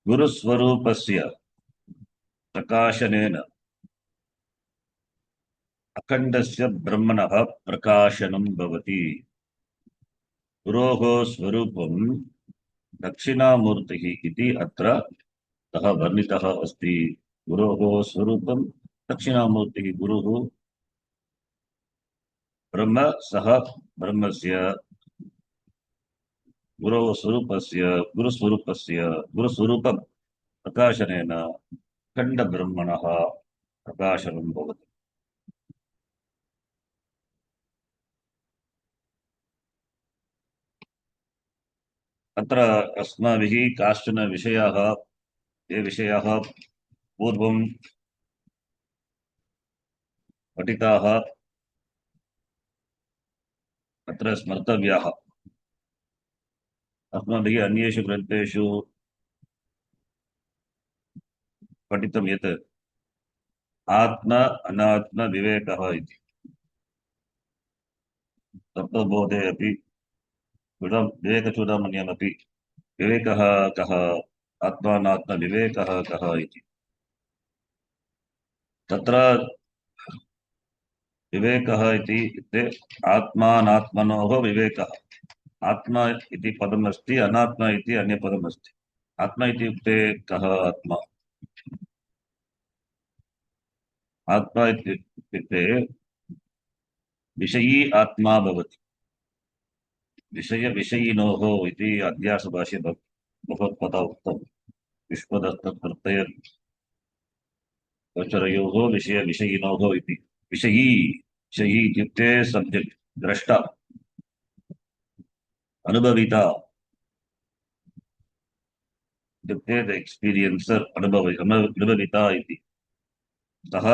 गुरुस्वरूपस्य प्रकाशनेन अखण्डस्य ब्रह्मणः प्रकाशनं भवति। गुरोः स्वरूपं दक्षिणामूर्तिः इति अत्र सः वर्णितः अस्ति। गुरोः स्वरूपं दक्षिणामूर्तिः, गुरुः ब्रह्म, सः ब्रह्मस्य गुरुस्वरूपं प्रकाशनेन खण्डब्रह्मणः प्रकाशनं भवति। अत्र अस्माभिः काश्चन विषयाः, ये विषयाः पूर्वं पठिताः, अत्र स्मर्तव्याः। अस्माभिः अन्येषु ग्रन्थेषु पठितं यत् आत्म अनात्म विवेकः इति। तत्त्वबोधे अपि विवेकचूडामण्यमपि विवेकः कः, आत्मानात्मविवेकः कः इति। तत्र विवेकः इत्युक्ते आत्मानात्मनोः विवेकः। आत्मा इति पदमस्ति, अनात्मा इति अन्यपदमस्ति। आत्मा इत्युक्ते कः आत्मा? आत्मा इत्युक्ते विषयी आत्मा भवति। विषयिनोः इति अध्यासभाष्ये भगवत्पादा उक्तम्। विश्वदत्तप्रत्यय गोचरयोः विषयिनोः इति। विषयी इत्युक्ते सब्जेक्ट्, द्रष्टा, अनुभविता इत्युक्ते द एक्स्पीरियन्सर्, अनुभविता इति। सः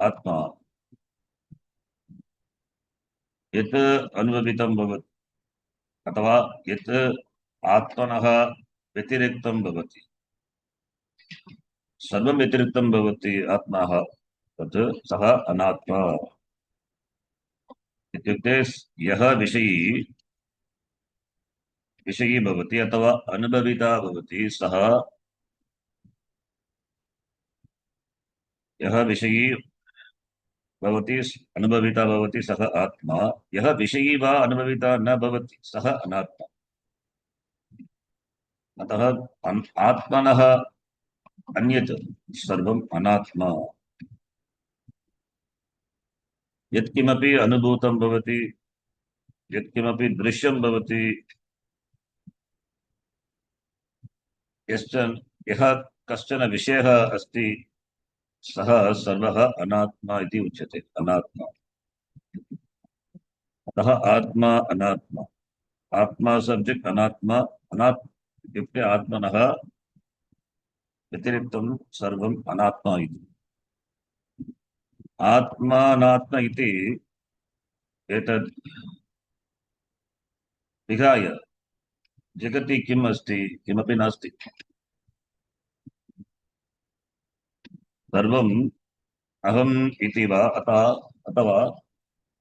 आत्मा। यत् अनुभवितं भवति अथवा यत् आत्मनः व्यतिरिक्तं भवति, सर्वं व्यतिरिक्तं भवति आत्मनः, तत् सः अनात्मा। इत्युक्ते यः विषयी भवति अथवा अनुभविता भवति सः, यः विषयी भवति अनुभविता भवति सः आत्मा, यः विषयी वा अनुभविता न भवति सः अनात्मा। अतः आत्मनः अन्यत् सर्वम् अनात्मा। यत्किमपि अनुभूतं भवति, यत्किमपि दृश्यं भवति, यः कश्चन विषयः अस्ति सः सर्वः अनात्मा इति उच्यते, अनात्मा। अतः आत्मा अनात्मा, आत्मा सब्जेक्ट अनात्मा, अनात्मा इत्युक्ते आत्मनः व्यतिरिक्तं सर्वम् अनात्मा इति। आत्मानात्म इति एतद् विहाय जगति किम् अस्ति? किमपि नास्ति। सर्वम् अहम् इति वा अथवा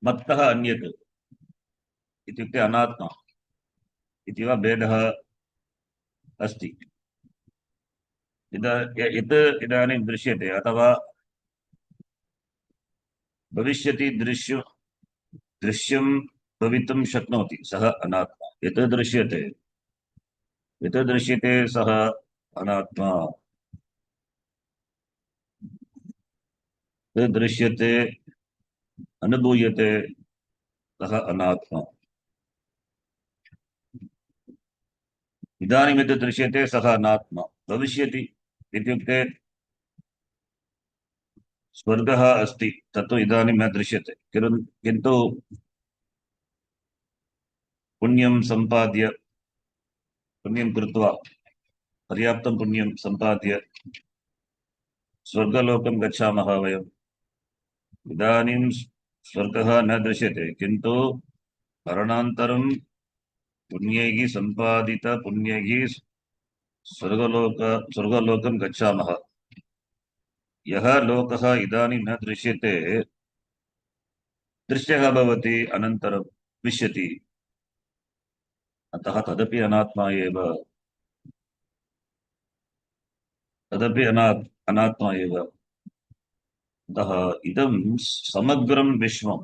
मत्तः अन्यत् इत्युक्ते अनात्मा इति वा भेदः अस्ति। यत् इदानीं दृश्यते अथवा भविष्यति दृश्यं भवितुं शक्नोति सः अनात्मा। यत् दृश्यते सः अनात्मा। यत् दृश्यते अनुभूयते सः अनात्मा। इदानीं यत् दृश्यते सः अनात्मा। भविष्यति इत्युक्ते स्वर्गः अस्ति, तत्तु इदानीं न दृश्यते, किन्तु पुण्यं सम्पाद्य, पुण्यं कृत्वा, पर्याप्तं पुण्यं सम्पाद्य स्वर्गलोकं गच्छामः वयम्। इदानीं स्वर्गः न दृश्यते, किन्तु मरणानन्तरं पुण्यैः सम्पादितपुण्यैः स्वर्गलोकं गच्छामः। यः लोकः इदानीं न दृश्यते, दृश्यः भवति, अनन्तरं विश्यति। अतः तदपि अनात्मा एव, तदपि अनात्मा एव। अतः इदं समग्रं विश्वम्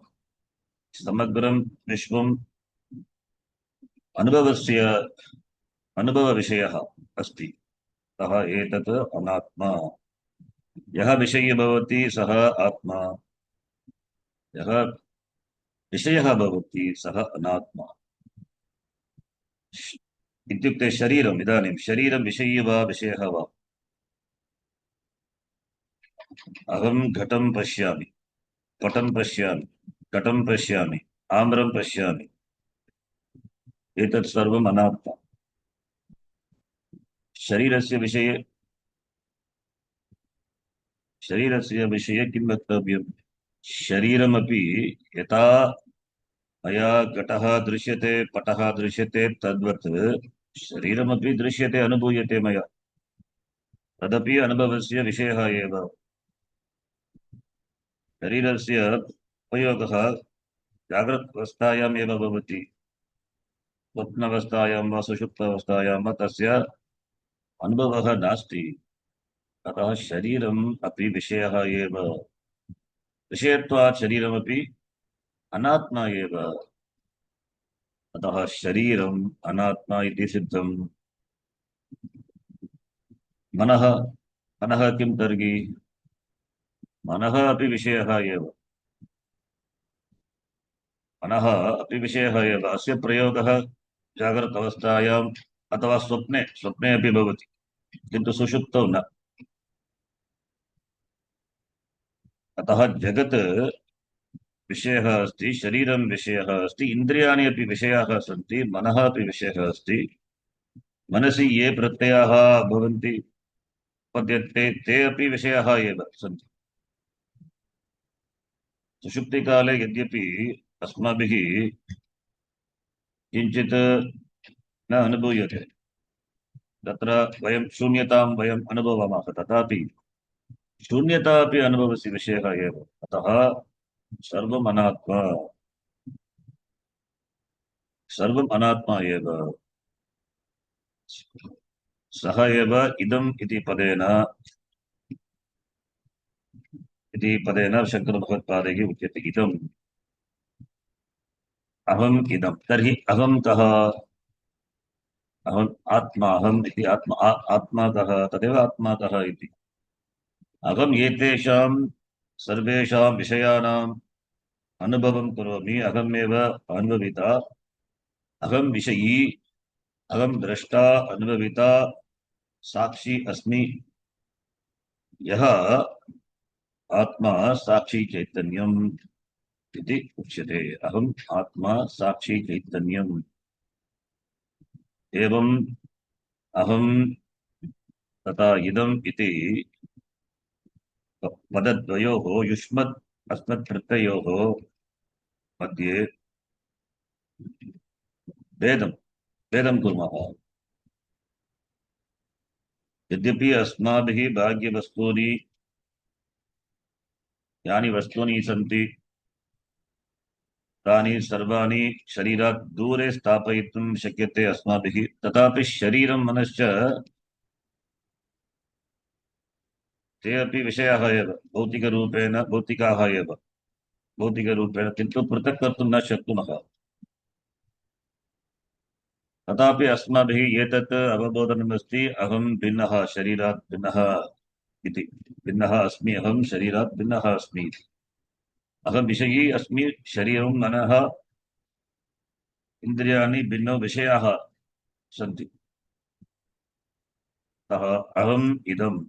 अनुभवविषयः अस्ति। अतः एतत् अनात्मा। यः विषयी भवति सः आत्मा, यः विषयः भवति सः अनात्मा। इत्युक्ते शरीरम्, इदानीं शरीरं विषयी वा विषयः वा? अहं घटं पश्यामि, पटं पश्यामि, घटं पश्यामि, आम्रं पश्यामि, एतत् सर्वम् अनात्मा। शरीरस्य विषये किं वक्तव्यं? शरीरमपि यथा मया घटः दृश्यते, पटः दृश्यते, तद्वत् शरीरमपि दृश्यते, अनुभूयते मया, तदपि अनुभवस्य विषयः एव। शरीरस्य उपयोगः जाग्रत्-अवस्थायाम् एव भवति, स्वप्नावस्थायां वा सुषुप्तावस्थायां वा तस्य अनुभवः नास्ति। अतः शरीरम् अपि विषयः एव, विषयत्वात् शरीरमपि अनात्मा एव। अतः शरीरम् अनात्मा इति सिद्धम्। मनः किं तर्हि? मनः अपि विषयः एव, मनः अपि विषयः एव। अस्य प्रयोगः जाग्रत् अवस्थायाम् अथवा स्वप्ने अपि भवति, किन्तु सुषुप्तौ न। अतः जगत् विषयः अस्ति, शरीरं विषयः अस्ति, इन्द्रियाणि अपि विषयाः सन्ति, मनः अपि विषयः अस्ति। मनसि ये प्रत्ययाः भवन्ति, उत्पद्यन्ते, ते अपि विषयाः एव सन्ति। सुषुप्तिकाले यद्यपि अस्माभिः किञ्चित् न अनुभूयते, तत्र वयं शून्यतां वयम् अनुभवामः, तथापि शून्यता अपि अनुभवस्य विषयः एव। अतः सर्वम् अनात्मा। सर्वम् अनात्मा एव। सः एव इदम् इति पदेन शङ्करभगवत्पादैः उच्यते। इदम् अहम् इदम्। तर्हि अहम् कः? अहम् आत्मा। अहम् इति आत्मा कः? तदेव आत्मा कः इति। अहम् एतेषां सर्वेषां विषयाणाम् अनुभवं करोमि। अहमेव अनुभविता। अहम् विषयी। अहम् द्रष्टा अनुभविता साक्षी अस्मि। यः आत्मा साक्षी चैतन्यम् इति उच्यते। अहम् आत्मा साक्षी चैतन्यम्। एवम् अहम् तथा इदम् इति पदद्वयोः युष्मत् अस्मत्प्रत्ययोः मध्ये भेदं कुर्मः। यद्यपि अस्माभिः बाह्यवस्तूनि यानि वस्तूनि सन्ति तानि सर्वाणि शरीरात् दूरे स्थापयितुं शक्यते अस्माभिः, तथापि शरीरं मनश्च ते अपि विषयाः एव, भौतिकाः एव, भौतिकरूपेण, किन्तु पृथक् कर्तुं न शक्नुमः। तथापि अस्माभिः एतत् अवबोधनमस्ति, अहं भिन्नः, शरीरात् भिन्नः इति। भिन्नः अस्मि, अहं शरीरात् भिन्नः अस्मि। अहं विषयी अस्मि, शरीरं मनः इन्द्रियाणि भिन्नो विषयाः सन्ति। अतः अहम् इदम्,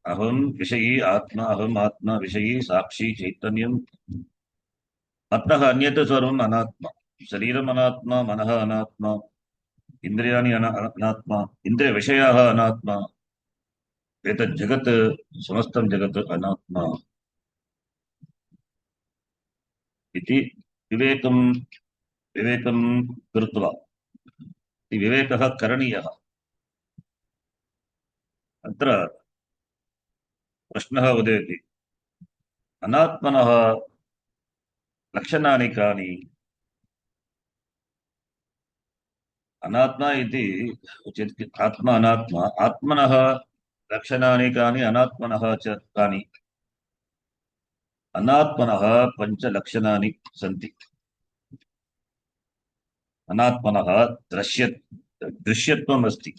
अहं विषयी आत्मा, अहम् आत्मा विषयी साक्षी चैतन्यम्। अतः अन्यत् सर्वम् अनात्मा। शरीरम् अनात्मा, मनः अनात्मा, इन्द्रियाणि अनात्मा, इन्द्रियविषयाः अनात्मा। एतत् जगत्, समस्तं जगत् अनात्मा इति विवेकं विवेकं कृत्वा, विवेकः करणीयः। अत्र प्रश्नः उदेति, अनात्मनः लक्षणानि कानि? अनात्मा इति उच्यते। आत्मा अनात्मा, आत्मनः लक्षणानि कानि, अनात्मनः च कानि? अनात्मनः पञ्चलक्षणानि सन्ति। अनात्मनः दृश्यत्वम् अस्ति।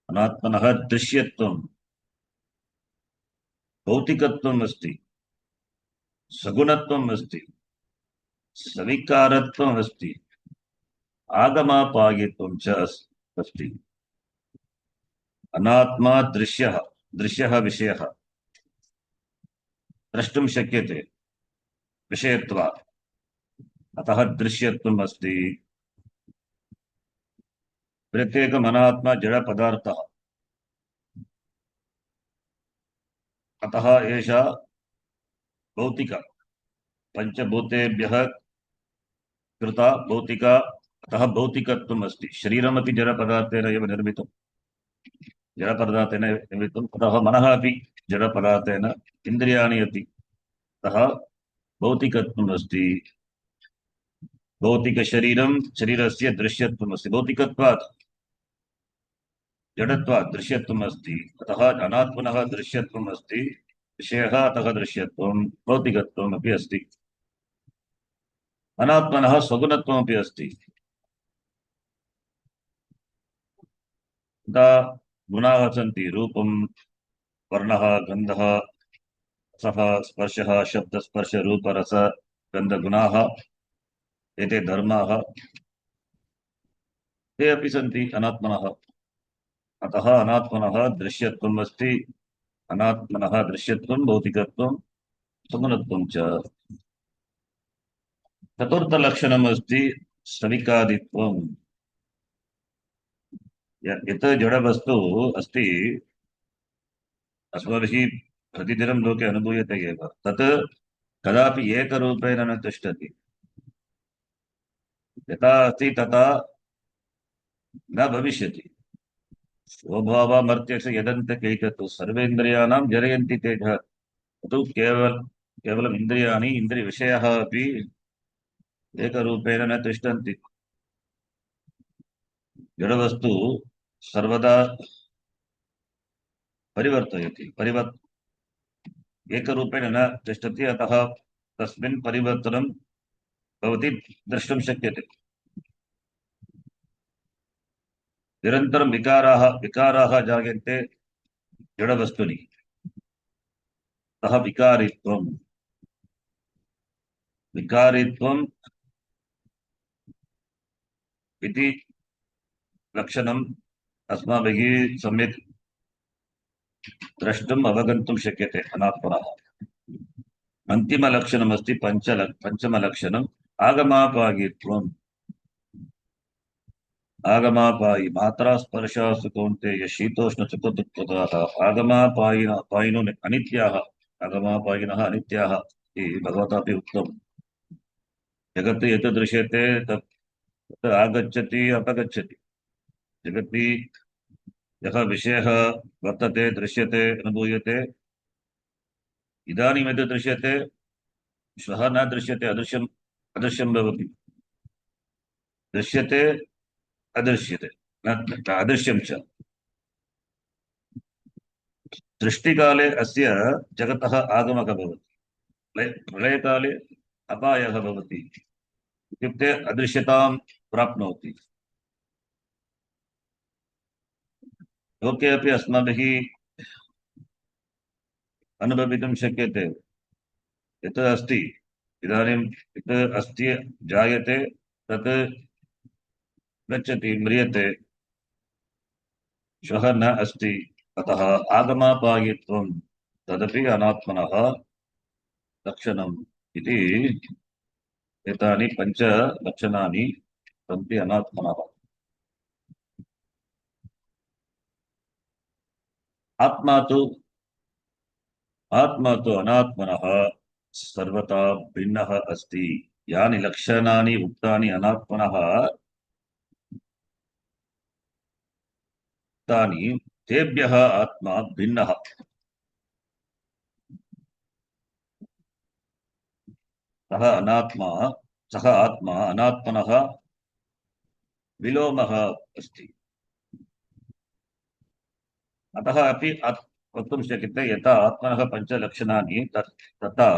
अनात्मनः दृश्यत्वं, भौतिकत्वम् अस्ति, सगुणत्वम् अस्ति, सविकारत्वम् अस्ति, आगमापायित्वं च अस्ति। अनात्मा दृश्यः विषयः, द्रष्टुं शक्यते विषयत्वात्, अतः दृश्यत्वम् अस्ति। प्रत्येकम् अनात्मा जडपदार्थः, अतः एषा भौतिक, पञ्चभूतेभ्यः कृता भौतिका, अतः भौतिकत्वम् अस्ति। शरीरमपि जडपदार्थेन एव निर्मितं, अतः मनः अपि जडपदार्थेन, इन्द्रियाणि अपि, अतः भौतिकत्वम् अस्ति। भौतिकशरीरं, शरीरस्य दृश्यत्वम् अस्ति। भौतिकत्वात् जडत्वात् दृश्यत्वम् अस्ति, अतः अनात्मनः दृश्यत्वम् अस्ति। विषयः, अतः दृश्यत्वं, भौतिकत्वम् अपि अस्ति। अनात्मनः स्वगुणत्वमपि अस्ति। तथा गुणाः सन्ति, रूपं, वर्णः, गन्धः, रसः, स्पर्शः, शब्दस्पर्श रूप रस गन्धगुणाः, एते धर्माः, ते अपि सन्ति अनात्मनः। अतः अनात्मनः दृश्यत्वम् अस्ति। अनात्मनः दृश्यत्वं, भौतिकत्वं, सगुणत्वं च। चतुर्थलक्षणम् अस्ति सविकादित्वम्। यत् जडवस्तु अस्ति, अस्माभिः प्रतिदिनं लोके अनुभूयते एव, तत् कदापि एकरूपेण न तिष्ठति। यथा अस्ति तथा न भविष्यति। स्वभावमर्त्यस्य यदन्तकैतत् सर्वेन्द्रियाणां जरयन्ति तेजः। तु केवलम् इन्द्रियाणि, इन्द्रियविषयाः अपि एकरूपेण न तिष्ठन्ति। जडवस्तु सर्वदा परिवर्तयति एकरूपेण न तिष्ठति, अतः तस्मिन् परिवर्तनं भवति द्रष्टुं शक्यते। निरन्तरं विकाराः जायन्ते जडवस्तुनि, अतः विकारित्वम् इति लक्षणम् अस्माभिः सम्यक् द्रष्टुम् अवगन्तुं शक्यते अनात्मनः। अन्तिमलक्षणमस्ति पञ्चमलक्षणम् आगमापायित्वम्। आगमापायि मात्रा स्पर्शास्तु कौन्तेय शीतोष्णसुखदुःखदाः पायिनो अनित्याः। आगमापायिनः अनित्याः इति भगवता उक्तम्। जगत् यत् दृश्यते तत् आगच्छति अपगच्छति। जगति यः विषयः वर्तते, दृश्यते, अनुभूयते, इदानीं यद् दृश्यते श्वः न दृश्यते, अदृश्यं भवति। दृश्यते अदृश्यते अदृश्यं च। दृष्टिकाले अस्य जगतः आगमः भवति, प्रलयकाले अपायः भवति, इत्युक्ते अदृश्यतां प्राप्नोति। लोके अपि अस्माभिः अनुभवितुं शक्यते। यत् अस्ति इदानीं, यत् अस्ति जायते, तत् गच्छति, म्रियते, श्वः न अस्ति। अतः आगमापायित्वं तदपि अनात्मनः लक्षणम् इति एतानि पञ्च लक्षणानि सन्ति अनात्मनः। आत्मा तु अनात्मनः सर्वथा भिन्नः अस्ति। यानि लक्षणानि उक्तानि अनात्मनः तानि तेभ्यः आत्मा भिन्नः। सः आत्मा अनात्मनः विलोमः अस्ति। अतः अपि वक्तुं शक्यते, यथा आत्मनः पञ्चलक्षणानि तथा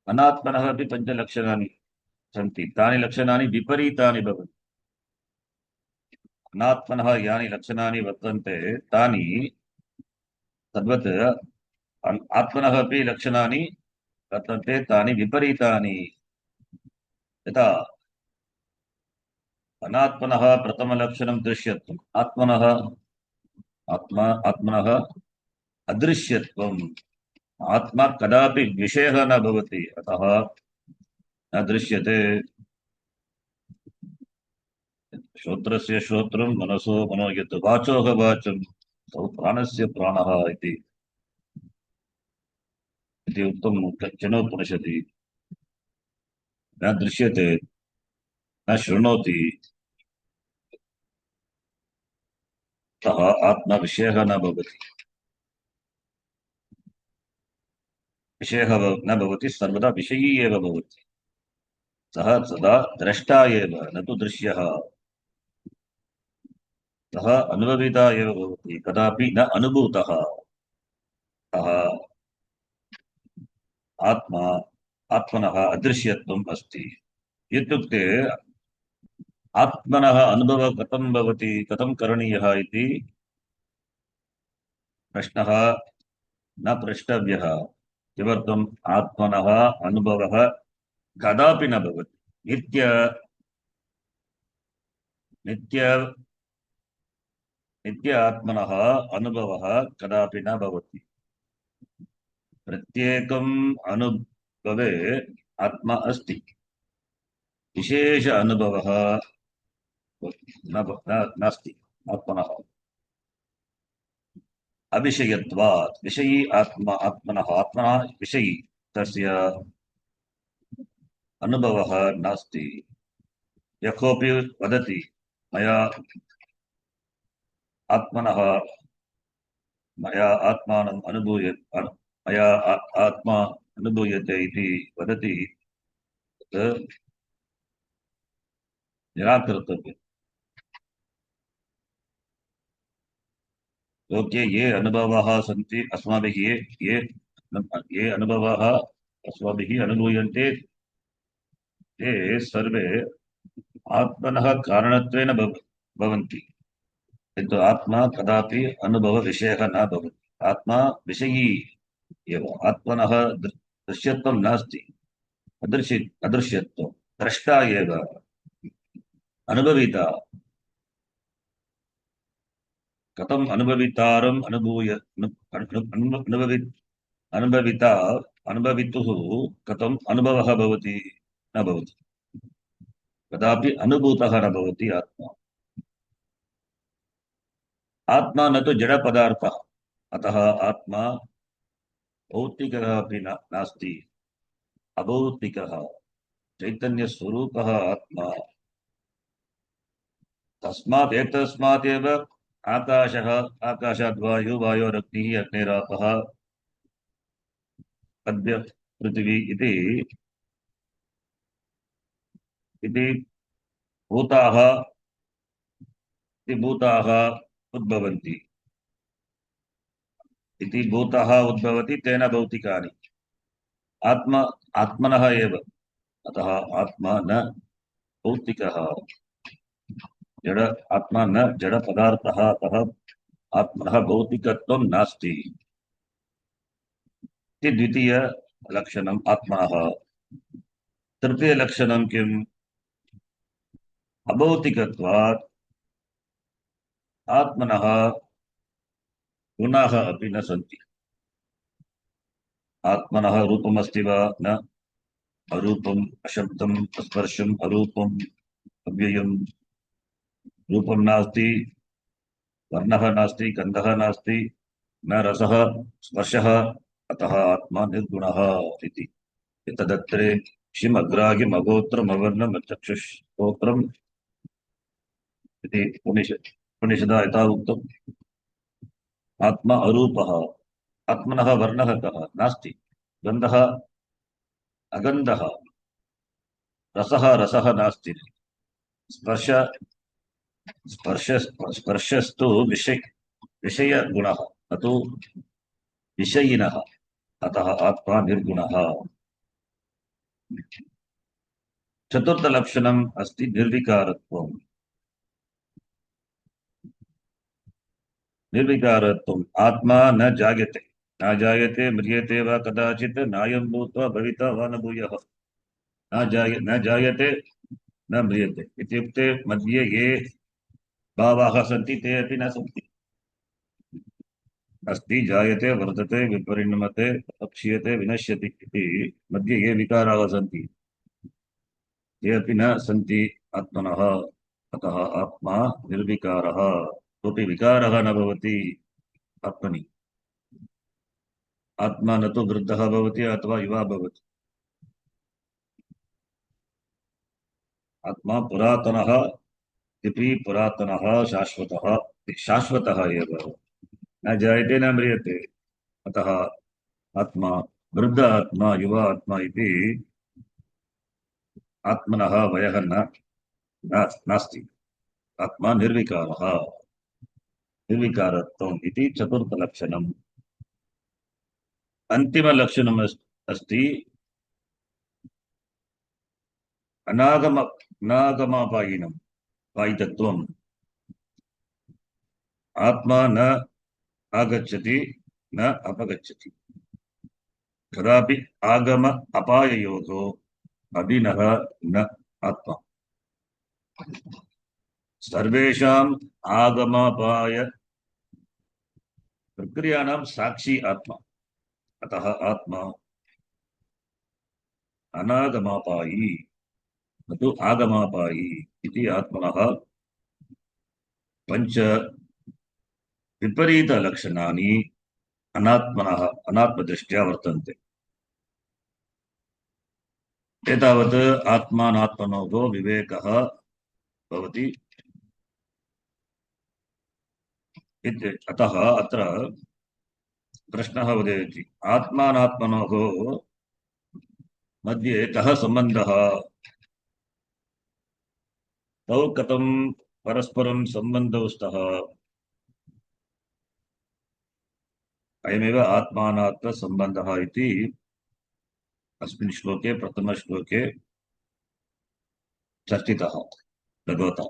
अनात्मनः अपि पञ्चलक्षणानि सन्ति। तानि लक्षणानि विपरीतानि भवन्ति। अनात्मनः यानि लक्षणानि वर्तन्ते तानि तद्वत् आत्मनः अपि लक्षणानि वर्तन्ते, तानि विपरीतानि। यथा अनात्मनः प्रथमलक्षणं दृश्यत्वम्, आत्मनः अदृश्यत्वम्। आत्मा कदापि विषयः न भवति, अतः न दृश्यते। श्रोत्रस्य श्रोत्रं, मनसो मनो, यत् वाचोः वाचं, सौ प्राणस्य प्राणः इति उक्तं केनोपनिषदि। न दृश्यते, न शृणोति, अतः आत्मा विषयः न भवति। विषयः न भवति, सर्वदा विषयी एव भवति। सः सदा द्रष्टा एव, न तु दृश्यः। सः अनुभविता एव भवति, कदापि न अनुभूतः। आत्मनः अदृश्यत्वम् अस्ति। इत्युक्ते आत्मनः अनुभवः कथं भवति, कथं करणीयः इति प्रश्नः न प्रष्टव्यः। किमर्थम्? आत्मनः अनुभवः कदापि न भवति। नित्य आत्मनः अनुभवः कदापि न भवति। प्रत्येकम् अनुभवे आत्मा अस्ति, विशेष अनुभवः नास्ति आत्मनः। अविषयत्वात्, विषयी आत्मनः विषयी, तस्य अनुभवः नास्ति। यः कोऽपि वदति मया आत्मानम् मया आत्मा अनुभूयते इति वदति, तत् निराकर्तव्यम्। लोके ये अनुभवाः सन्ति अस्माभिः ये अनुभवाः अस्माभिः अनुभूयन्ते ते सर्वे आत्मनः कारणत्वेन भवन्ति। किन्तु आत्मा कदापि अनुभवविषयः न भवति। आत्मा विषयी एव। आत्मनः दृश्यत्वं नास्ति, अदृश्यत्वं। द्रष्टा एव, अनुभविता। कथम् अनुभवितारम् अनुभविता अनुभवितुः कथम् अनुभवः भवति? न भवति। कदापि अनुभूतः न भवति आत्मा। आत्मा न तु जडपदार्थः, अतः आत्मा भौतिकः अपि नास्ति, अभौतिकः चैतन्यस्वरूपः आत्मा। तस्मात् एतस्मादेव आकाशः, आकाशाद्वायुः, वायोरग्निः, अग्निरापः, अद्य पृथिवी इति भूताः उद्भवन्ति। इति भूताः उद्भवति, तेन भौतिकानि। आत्मनः एव। अतः आत्मा न भौतिकः, जड। आत्मा न जडपदार्थः, अतः आत्मनः भौतिकत्वं नास्ति। इति द्वितीयलक्षणम् आत्मनः। तृतीयलक्षणं किम्? अभौतिकत्वात् आत्मनः गुणाः अपि न सन्ति। आत्मनः रूपमस्ति वा? न। अरूपम्, अशब्दम्, अस्पर्शम्, अरूपम्, अव्ययम्। रूपं नास्ति, वर्णः नास्ति, गन्धः नास्ति, न रसः, स्पर्शः, अतः आत्मा निर्गुणः इति। एतदत्रे क्षिमग्राह्यम् अगोत्रम् अवर्णम् अचक्षुश्रोत्रम् इति उपनिषदा यथा उक्तम्। आत्मा अरूपः। आत्मनः वर्णः कः? नास्ति। गन्धः, अगन्धः। रसः नास्ति। स्पर्शस्तु विषयगुणः, न तु विषयिनः, अतः आत्मा निर्गुणः। चतुर्थलक्षणम् अस्ति निर्विकारत्वम्। निर्विकारत्वम्। आत्मा न जायते म्रियते वा कदाचित्, नायं भूत्वा भविता वा न भूयः। न जायते न म्रियते इत्युक्ते मध्ये ये भावाः सन्ति ते अपि न सन्ति। अस्ति, जायते, वर्धते, विपरिणमते, क्षीयते, विनश्यति इति मध्ये ये विकाराः सन्ति ते अपि न सन्ति आत्मनः। अतः आत्मा निर्विकारः। कोऽपि विकारः न भवति आत्मनि। आत्मा न तु वृद्धः भवति अथवा युवा भवति। आत्मा पुरातनः इति पुरातनः, शाश्वतः एव। न जायते न म्रियते, अतः आत्मा वृद्ध आत्मा, युवा आत्मा इति आत्मनः वयः नास्ति। आत्मा निर्विकारः। निर्विकारत्वम् इति चतुर्थलक्षणम्। अन्तिमलक्षणम् अस्ति अनागमापायिनं पायितत्वम्। आत्मा न आगच्छति न अपगच्छति। कदापि आगम अपाययोः अभिनः न आत्मा। सर्वेषाम् आगमापाय प्रक्रियाणां साक्षी आत्मा। अतः आत्मा अनागमापायी न तु आगमापायी इति आत्मनः पञ्च विपरीतलक्षणानि अनात्मदृष्ट्या वर्तन्ते। एतावत् आत्मानात्मनोः विवेकः भवति। अतः अत्र प्रश्नः उदेति, आत्मानात्मनोः मध्ये कः सम्बन्धः? तौ कथं परस्परं सम्बन्धौ स्तः? अयमेव आत्मानात्मसम्बन्धः इति अस्मिन् श्लोके प्रथमश्लोके चर्चितः भगवता।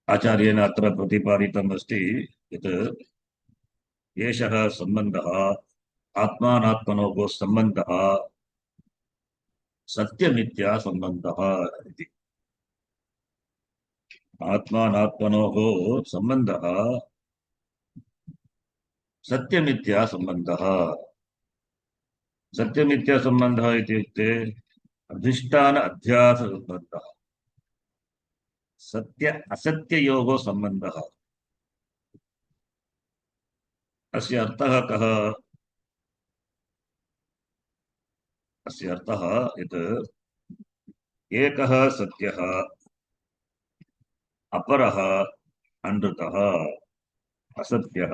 आचार्येण अत्र प्रतिपादितम् अस्ति यत् एषः सम्बन्धः आत्मानात्मनोः सम्बन्धः सत्यमिथ्या सम्बन्धः इति। आत्मानात्मनोः सम्बन्धः सत्यमिथ्या सम्बन्धः। सत्यमिथ्या सम्बन्धः इत्युक्ते अधिष्ठान अध्यास सम्बन्धः, सत्य असत्ययोः सम्बन्धः। अस्य अर्थः कः? अस्य अर्थः यत् एकः सत्यः अपरः अनृतः असत्यः।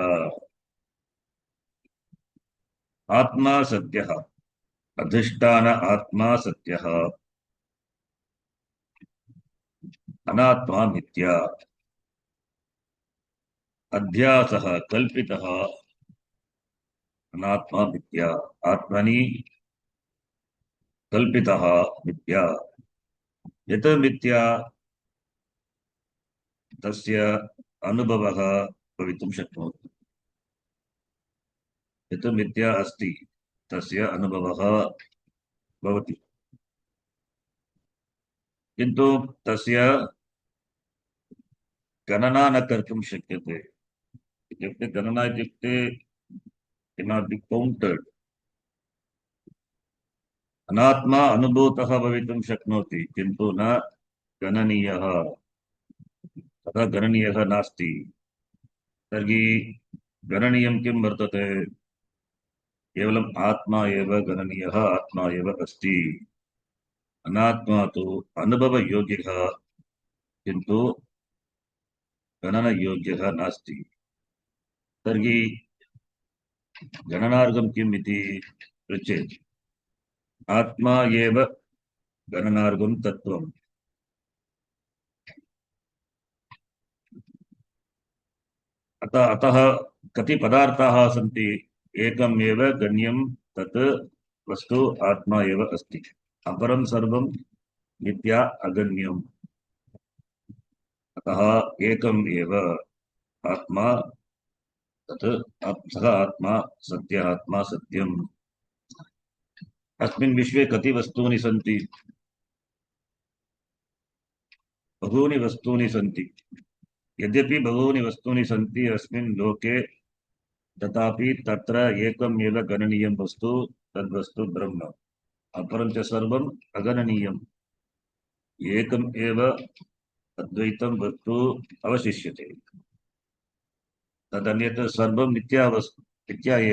आत्मा सत्यः, अधिष्ठान आत्मा सत्यः, अनात्मा मिथ्या। अध्यासः कल्पितः, अनात्मा मिथ्या। आत्मनि कल्पितः मिथ्या। यत् मिथ्या तस्य अनुभवः भवितुं शक्नोति। यत् मिथ्या अस्ति तस्य अनुभवः भवति, किन्तु तस्य गणना न कर्तुं शक्यते। इत्युक्ते गणना इत्युक्ते cannot be counted। अनात्मा अनुभूतः भवितुं शक्नोति किन्तु न गणनीयः, तथा गणनीयः नास्ति। तर्हि गणनीयं किं वर्तते? केवलम् आत्मा एव गणनीयः, आत्मा एव अस्ति। अनात्मा तु अनुभवयोग्यः किन्तु गणनयोग्यः नास्ति। तर्हि गणनार्थं किम् इति पृच्छेत्। आत्मा एव गणनार्थं तत्त्वम्। अतः कति पदार्थाः सन्ति? एकम् एव गण्यं, तत् वस्तु आत्मा एव अस्ति। अपरं सर्वं मिथ्या अगण्यम्। अतः एकम् एव आत्मा, तत् सः आत्मा सत्य आत्मा सत्यम्। अस्मिन् विश्वे कति वस्तूनि सन्ति? बहूनि वस्तूनि सन्ति। यद्यपि बहूनि वस्तूनि सन्ति अस्मिन् लोके, तथापि तत्र एकम् एव गणनीयं वस्तु, तद्वस्तु ब्रह्म। अपरं च सर्वम् अगणनीयम्। एकम् एव अद्वैतं वस्तु अवशिष्यते। तदन्यत् सर्वं मिथ्या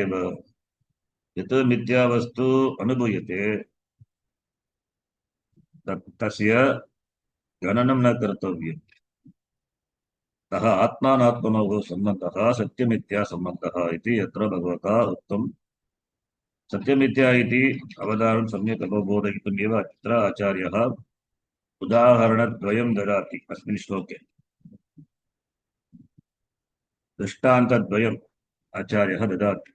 एव। यत् मिथ्या वस्तु अनुभूयते तस्य गणनं न कर्तव्यम्। अतः आत्मानात्मनोः सम्बन्धः सत्यमिथ्या सम्बन्धः इति अत्र भगवता उक्तम्। सत्यमिथ्या इति अवधानं सम्यक् अवबोधयितुम् एव अत्र आचार्यः उदाहरणद्वयं ददाति अस्मिन् श्लोके। दृष्टान्तद्वयम् आचार्यः ददाति।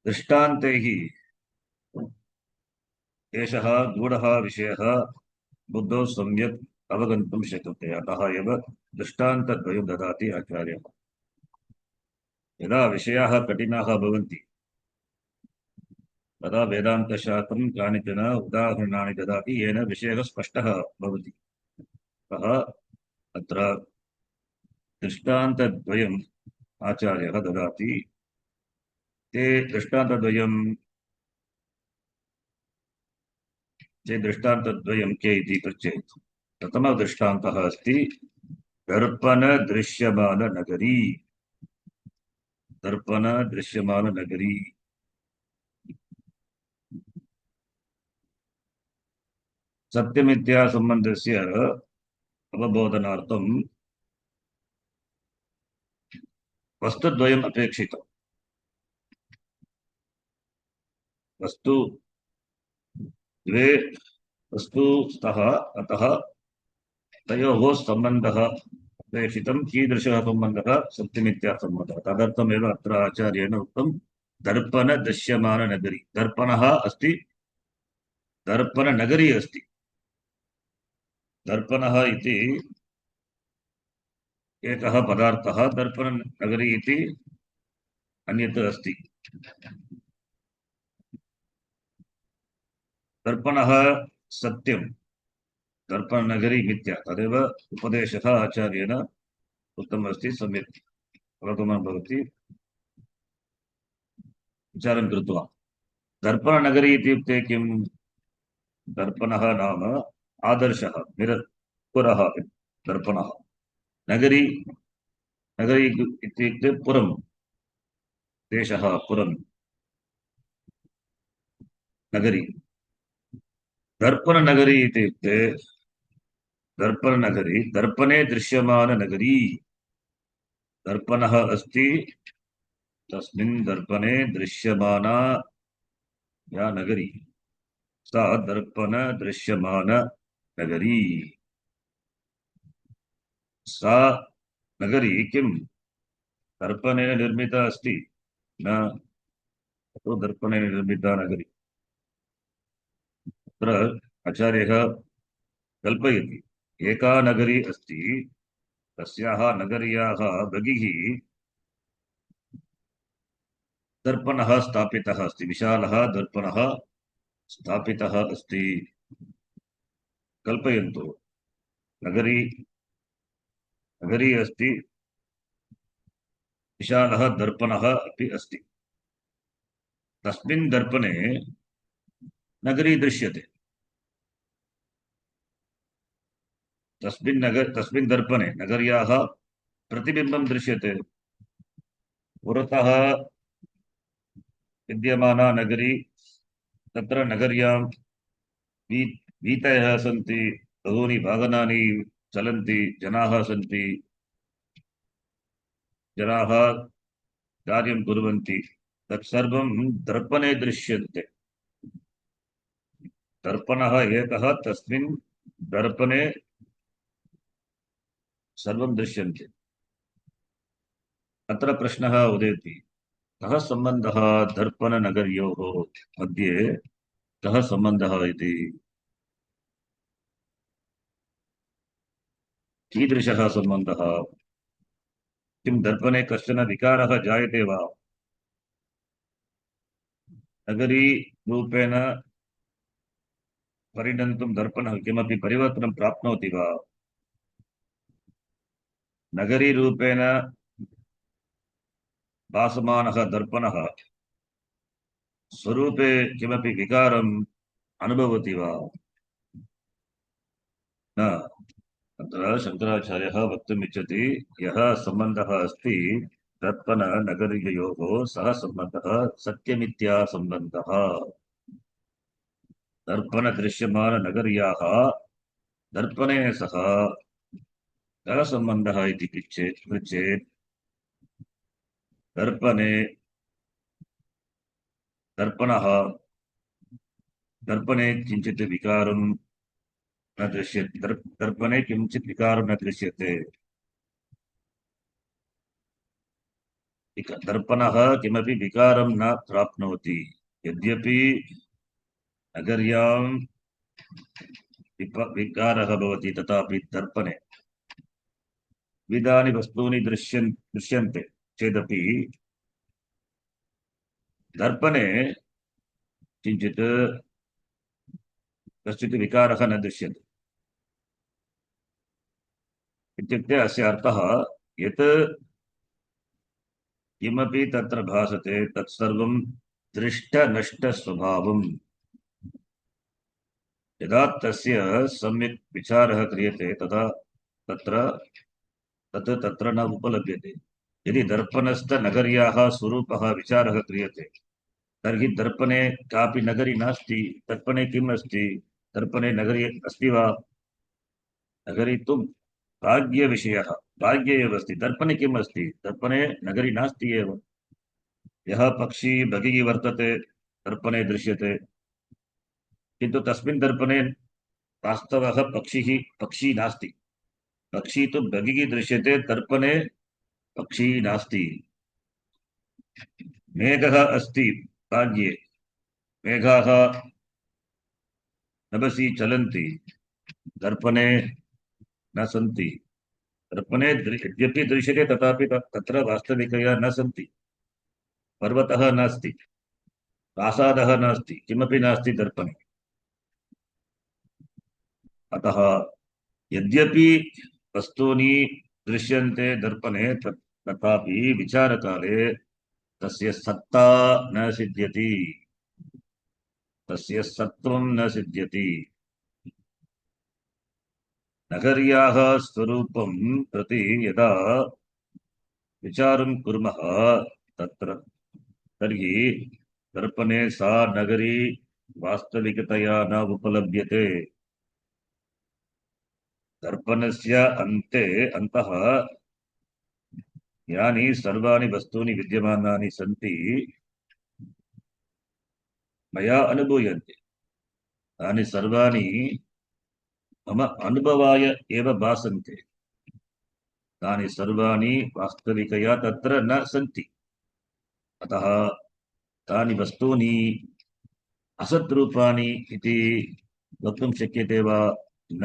दृष्टान्तैः एषः गूढः विषयः बुद्धौ सम्यक् अवगन्तुं शक्यते। अतः एव दृष्टान्तद्वयं ददाति आचार्यः। यदा विषयाः कठिनाः भवन्ति तदा वेदान्तशास्त्रं कानिचन उदाहरणानि ददाति, येन विषयः स्पष्टः भवति। अतः अत्र दृष्टान्तद्वयम् आचार्यः ददाति। ते दृष्टान्तद्वयं के इति पृच्छेत्। प्रथमः दृष्टान्तः अस्ति दर्पणदृश्यमाननगरी। दर्पणदृश्यमाननगरी। सत्यमिथ्या सम्बन्धस्य अवबोधनार्थं वस्तुद्वयम् अपेक्षितम्। वस्तु द्वे वस्तु स्तः, अतः तयोः सम्बन्धः प्रेषितं कीदृशः सम्बन्धः सत्यमित्यासम्बन्धः तदर्थमेव अत्र आचार्येण उक्तं दर्पणदृश्यमाननगरी दर्पणः अस्ति दर्पणनगरी अस्ति दर्पणः इति एकः पदार्थः दर्पणनगरी इति अन्यत् अस्ति दर्पणः सत्यं दर्पणनगरी मिथ्या तदेव उपदेशः आचार्येण उक्तम् अस्ति सम्यक् अवगमनं भवति विचारं कृत्वा दर्पणनगरी इत्युक्ते किं दर्पणः नाम आदर्शः पुरः दर्पणः नगरी नगरी इत्युक्ते पुरं देशः पुरं नगरी दर्पणनगरी इत्युक्ते दर्पणनगरी दर्पणे दृश्यमाननगरी दर्पणः अस्ति तस्मिन् दर्पणे दृश्यमाना या नगरी सा दर्पण दृश्यमान नगरी सा नगरी किं दर्पणेन निर्मिता अस्ति न तो दर्पणेन निर्मिता नगरी अत्र आचार्यः कल्पयति एका नगरी अस्ति तस्याः नगर्याः बहिः दर्पणः स्थापितः अस्ति विशालः दर्पणः स्थापितः अस्ति कल्पयन्तु नगरी नगरी अस्ति विशालः दर्पणः अपि अस्ति तस्मिन् दर्पणे नगरी दृश्यते तस्मिन् दर्पणे नगर्याः प्रतिबिम्बं दृश्यते पुरतः विद्यमाना नगरी तत्र नगर्यां वीथयः सन्ति बहूनि वाहनानि चलन्ति जनाः सन्ति जनाः कार्यं कुर्वन्ति तत्सर्वं दर्पणे दृश्यन्ते दर्पणः एकः तस्मिन् दर्पणे सर्वं दृश्यन्ते अत्र प्रश्नः उदेति कः सम्बन्धः दर्पणनगर्योः मध्ये कः सम्बन्धः इति कीदृशः सम्बन्धः किं दर्पणे कश्चन विकारः जायते वा नगरी रूपेण परिणन्तुं दर्पणः किमपि परिवर्तनं प्राप्नोति वा नगरी रूपेण भासमानः दर्पणः स्वरूपे किमपि विकारम् अनुभवति वा न अत्र शङ्कराचार्यः वक्तुम् इच्छति यः सम्बन्धः अस्ति दर्पणनगर्योः सः सम्बन्धः सत्यमित्यासम्बन्धः दर्पणदृश्यमाननगर्याः दर्पणे सह कः सम्बन्धः इति पृच्छेत् दर्पणे दर्पणः दर्पणे किञ्चित् विकारं न दृश्यते दर्पणे किञ्चित् विकारं न दृश्यते दर्पणः किमपि विकारं न प्राप्नोति यद्यपि नगर्यां विकारः भवति तथापि दर्पणे विविधानि वस्तूनि दृश्यन्ते चेदपि दर्पणे किञ्चित् कश्चित् विकारः न दृश्यते इत्युक्ते अस्य अर्थः यत् किमपि तत्र भासते तत्सर्वं दृष्टनष्टस्वभावम् यदा तस्य सम्यक् विचारः क्रियते तदा तत्र न उपलभ्यते यदि दर्पणस्थनगर्याः स्वरूपः विचारः क्रियते तर्हि दर्पणे कापि नगरी नास्ति दर्पणे किम् अस्ति दर्पणे नगरी अस्ति वा नगरी तु भाग्यविषयः भाग्ये एव अस्ति दर्पणे किम् अस्ति दर्पणे नगरी नास्ति एव यः पक्षी बहिः वर्तते दर्पणे दृश्यते किन्तु तस्मिन् दर्पणे वास्तवः पक्षी नास्ति पक्षी तो बहिः दृश्यते, दर्पणे पक्षी नास्ति। मेघः अस्ति राज्ये, मेघाः नभसि चलन्ति, दर्पणे न सन्ति। दर्पणे यद्यपि दृश्यते तथापि तत्र वास्तविकया न सन्ति। पर्वतः नास्ति, प्रासादः नास्ति, किमपि नास्ति दर्पणे। अतः यद्यपि वस्तूनि दृश्यन्ते दर्पणे तथापि विचारकाले तस्य सत्ता न सिद्ध्यति, तस्य सत्त्वं न सिद्ध्यति। नगर्याः स्वरूपं प्रति यदा विचारं कुर्मः तत्र तर्हि दर्पणे सा नगरी वास्तविकतया न उपलभ्यते। दर्पणस्य अन्तः यानि सर्वाणि वस्तूनि विद्यमानानि सन्ति मया अनुभूयन्ते, तानि सर्वाणि मम अनुभवाय एव भासन्ते। तानि सर्वाणि वास्तविकया तत्र न सन्ति। अतः तानि वस्तूनि असद्रूपाणि इति वक्तुं शक्यते वा? न,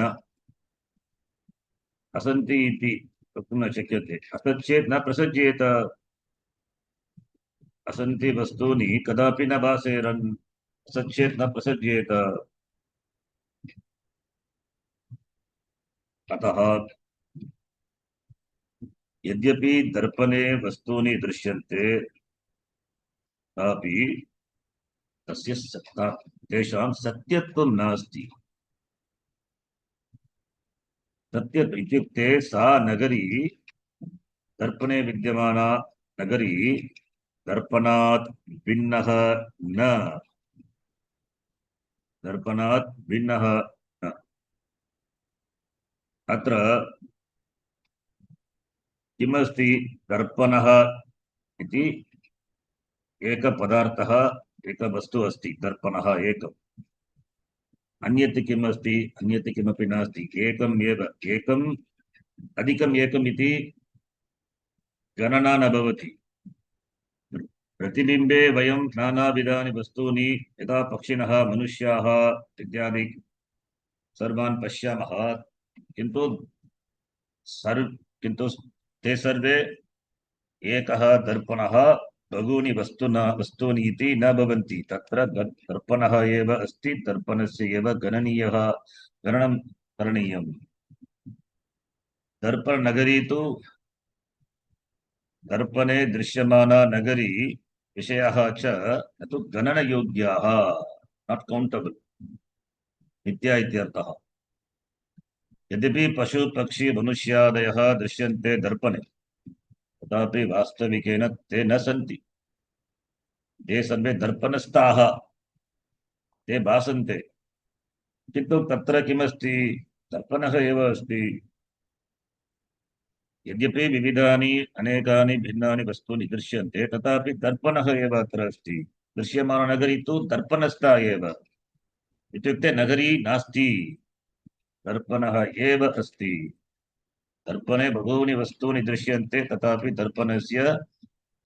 असन्ति इति वक्तुं न शक्यते। असत् चेत् न प्रसज्येत। असन्ति वस्तूनि कदापि न भासेरन्, असत् चेत् न प्रसज्येत। अतः यद्यपि दर्पणे वस्तूनि दृश्यन्ते तथापि तस्य तेषां सत्यत्वं नास्ति। सत्यत्वम् इत्युक्ते सा नगरी, दर्पणे विद्यमाना नगरी दर्पणात् भिन्नः न, दर्पणात् भिन्नः न। अत्र किमस्ति? दर्पणः इति एकपदार्थः, एकवस्तु अस्ति। दर्पणः एकम्, अन्यत् किम् अस्ति? अन्यत् किमपि नास्ति, एकम् एव। एकम् अधिकम् एकम् इति गणना न भवति। प्रतिबिम्बे वयं नानाविधानि वस्तूनि यथा पक्षिणः, मनुष्याः इत्यादि सर्वान् पश्यामः, किन्तु ते सर्वे एकः दर्पणः बहूनि वस्तूनि इति न भवन्ति। तत्र दर्पणः एव अस्ति, दर्पणस्य एव गणनं करणीयम्। दर्पणनगरी तु, दर्पणे दृश्यमाना नगरी विषयाः च न तु गणनयोग्याः, नाट् कौण्टबल्, मिथ्या इत्यर्थः। यद्यपि पशु पक्षी मनुष्यादयः दृश्यन्ते दर्पणे तथापि वास्तविकेन ते न सन्ति। ते सर्वे दर्पणस्थाः, ते भासन्ते, किन्तु तत्र किमस्ति? दर्पणः एव अस्ति। यद्यपि विविधानि अनेकानि भिन्नानि वस्तूनि दृश्यन्ते तथापि दर्पणः एव अत्र अस्ति। दृश्यमाननगरी तु दर्पणस्था एव, इत्युक्ते नगरी नास्ति, दर्पणः एव अस्ति। दर्पणे बहूनि वस्तूनि दृश्यन्ते तथापि दर्पणस्य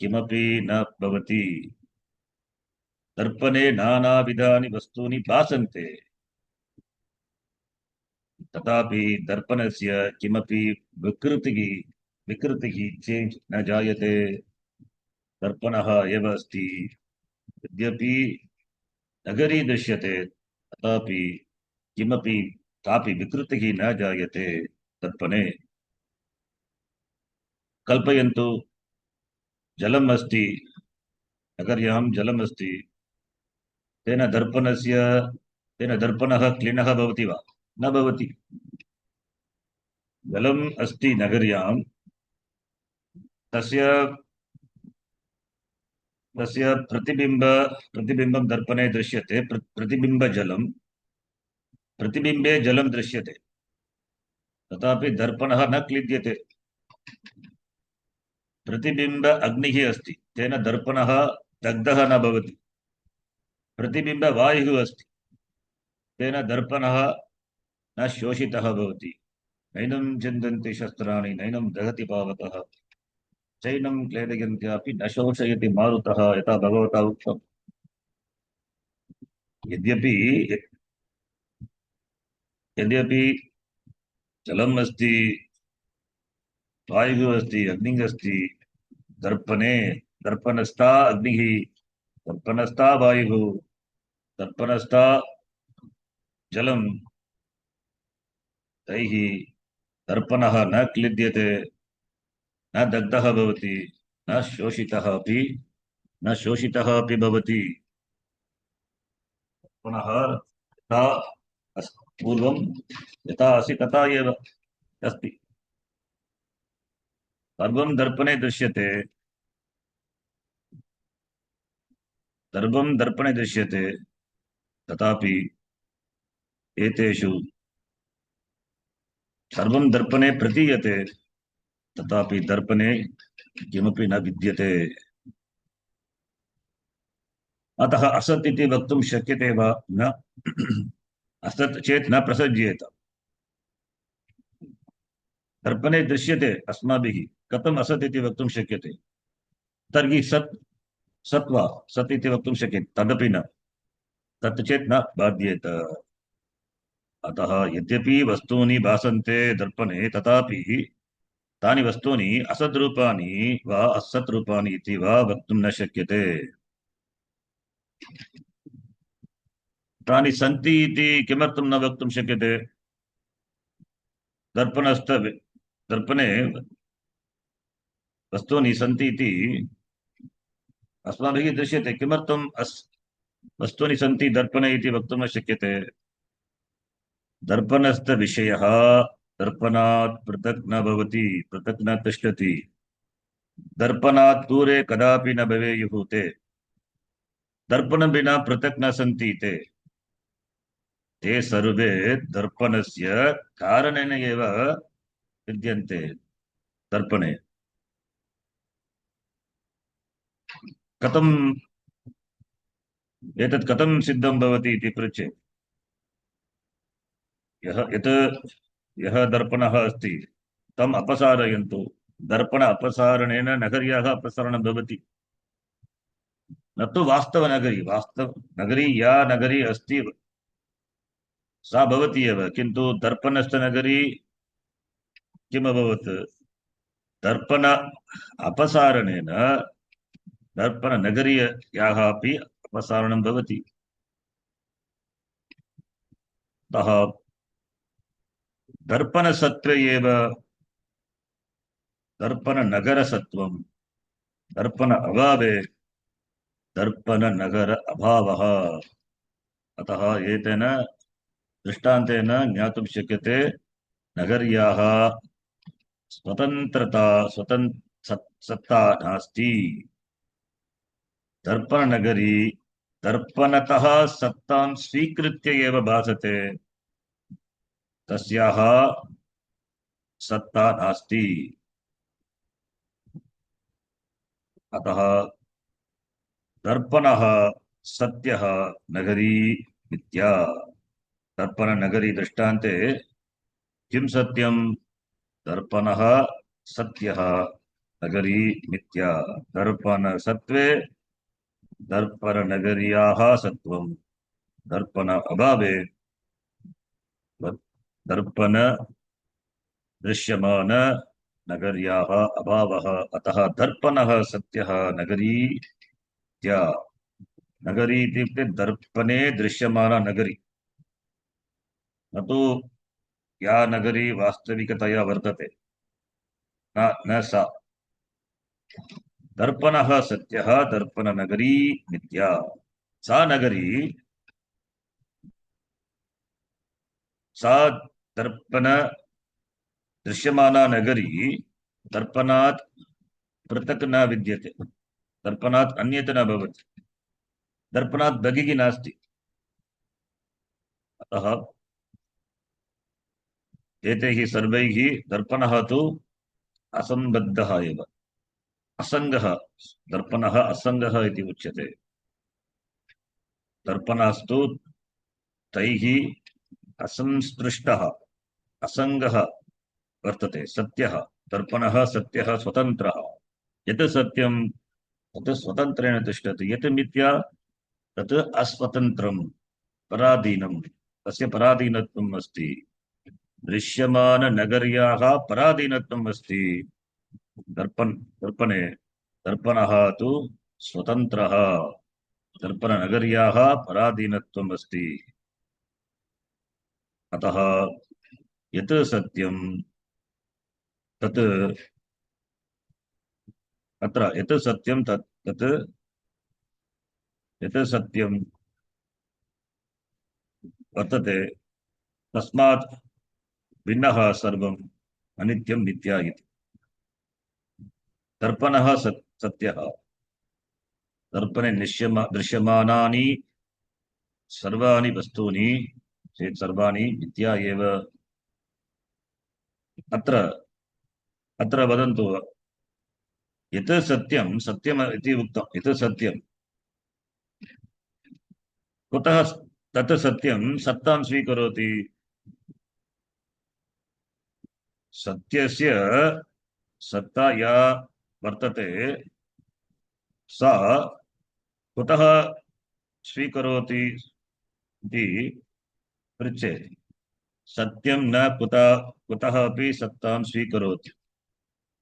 किमपि न भवति। दर्पणे नानाविधानि वस्तूनि भासन्ते तथापि दर्पणस्य किमपि विकृतिः चेञ्ज् न जायते। दर्पणः एव अस्ति। यद्यपि नगरी दृश्यते तथापि कापि विकृतिः न जायते दर्पणे। कल्पयन्तु, जलम् अस्ति, नगर्यां जलम् अस्ति, तेन दर्पणः क्लीनः भवति वा? न भवति। जलम् अस्ति नगर्यां, तस्य प्रतिबिम्बं दर्पणे दृश्यते। प्रतिबिम्बे जलं दृश्यते तथापि दर्पणः न क्लिद्यते। प्रतिबिम्ब अग्निः अस्ति, तेन दर्पणः दग्धः न भवति। प्रतिबिम्ब वायुः अस्ति, तेन दर्पणः न शोषितः भवति। नैनं चिन्तन्ति शस्त्राणि नैनं दहति पावकः चैनं क्लेदयन्त्यापि न शोषयति मारुतः यथा भगवता उक्तम्। यद्यपि यद्यपि जलम् अस्ति, वायुः अस्ति, अग्निः अस्ति, दर्पणे दर्पणस्था अग्निः, दर्पणस्था वायुः, दर्पणस्था जलम्, तैः दर्पणः न क्लिद्यते, न दग्धः भवति, न शोषितः अपि भवति। पुनः यथा पूर्वं यथा आसीत् तथा एव अस्ति। सर्वं दर्पणे दृश्यते, सर्वं दर्पणे दृश्यते, तथापि एतेषु सर्वं दर्पणे प्रतीयते, तथापि दर्पणे किमपि न विद्यते। अतः असत् इति वक्तुं शक्यते वा न? असत् चेत् न प्रसज्येत। दर्पणे दृश्यते अस्माभिः, कथम् असत् इति वक्तुं शक्यते? तर्हि सत् वा सत् इति वक्तुं शक्यते, तदपि न, तत् चेत् न बाध्येत। अतः यद्यपि वस्तूनि भासन्ते दर्पणे, तथापि तानि वस्तूनि असद्रूपाणि वा असत्रूपाणि इति वा वक्तुं न शक्यते। तानि सन्ति इति किमर्थं न वक्तुं शक्यते? दर्पणे वस्तूनि सन्ति इति अस्माभिः दृश्यते, किमर्थं वस्तूनि सन्ति दर्पणे इति वक्तुं न शक्यते? दर्पणस्थ विषयः दर्पणात् पृथक् न भवति, पृथक् न तिष्ठति। दर्पणात् दूरे कदापि न भवेयुः ते, दर्पणं विना पृथक् न सन्ति ते सर्वे दर्पणस्य कारणेन एव विद्यन्ते। दर्पणे कथम् एतत् कथं सिद्धं भवति इति पृच्छेत्। यः दर्पणः अस्ति तम् अपसारयन्तु। दर्पण अपसारणेन नगर्याः अपसारणं भवति, न तु वास्तवनगरी। वास्तवनगरी या नगरी अस्ति सा भवति एव, किन्तु दर्पणस्थनगरी किम् अभवत्? दर्पण अपसारणेन दर्पणनगरीयाः अपि अपसारणं भवति। अतः दर्पणसत्त्वे एव दर्पणनगरसत्त्वं, दर्पण अभावे दर्पणनगर अभावः। अतः एतेन दृष्टान्तेन ज्ञातुं शक्यते नगर्याः सत्ता नास्ति। दर्पणनगरी दर्पणतः सत्तां स्वीकृत्य एव भासते, तस्याः सत्ता नास्ति। अतः दर्पणः सत्यः, नगरी मिथ्या। दर्पणनगरी दृष्टान्ते किं सत्यं? दर्पणः सत्यः, नगरी मिथ्या। दर्पणसत्त्वे दर्पणनगर्याः सत्त्वं, दर्पण अभावे दर्पण दृश्यमान नगर्याः अभावः। अतः दर्पणः सत्यः, नगरी मिथ्या। नगरी इत्युक्ते दर्पणे दृश्यमाना नगरी, न तु या नगरी वास्तविकतया वर्तते, न सा। दर्पणः सत्यः, दर्पणनगरी मिथ्या। सा दर्पण दृश्यमाना नगरी दर्पणात् पृथक् न विद्यते, दर्पणात् अन्यत् न भवति, दर्पणात् बहिः नास्ति। अतः एतैः सर्वैः दर्पणः तु असम्बद्धः एव, असङ्गः। दर्पणः असङ्गः इति उच्यते। दर्पणस्तु तैः असंस्पृष्टः, असङ्गः, वर्तते सत्यः दर्पणः सत्यः स्वतन्त्रः यत् सत्यं तत् स्वतन्त्रेण तिष्ठति यत् मिथ्या तत् अस्वतन्त्रं पराधीनं तस्य पराधीनत्वम् अस्ति दृश्यमाननगर्याः पराधीनत्वम् अस्ति दर्पणे दर्पणः तु स्वतन्त्रः दर्पणनगर्याः पराधीनत्वम् अस्ति अतः यत् सत्यं तत् अत्र यत् सत्यं तत् यत् सत्यं वर्तते तस्मात् भिन्नः सर्वम् अनित्यं मिथ्या इति दर्पणः सत्यः दर्पणे दृश्यमानानि सर्वाणि वस्तूनि चेत् सर्वाणि मिथ्या एव अत्र वदन्तु यत् सत्यं सत्यम् इति उक्तं यत् सत्यं कुतः तत् सत्यं सत्तां स्वीकरोति सत्यस्य सत्ता या वर्तते सा कुतः स्वीकरोति इति पृच्छेत् सत्यं न कुतः अपि सत्तां स्वीकरोति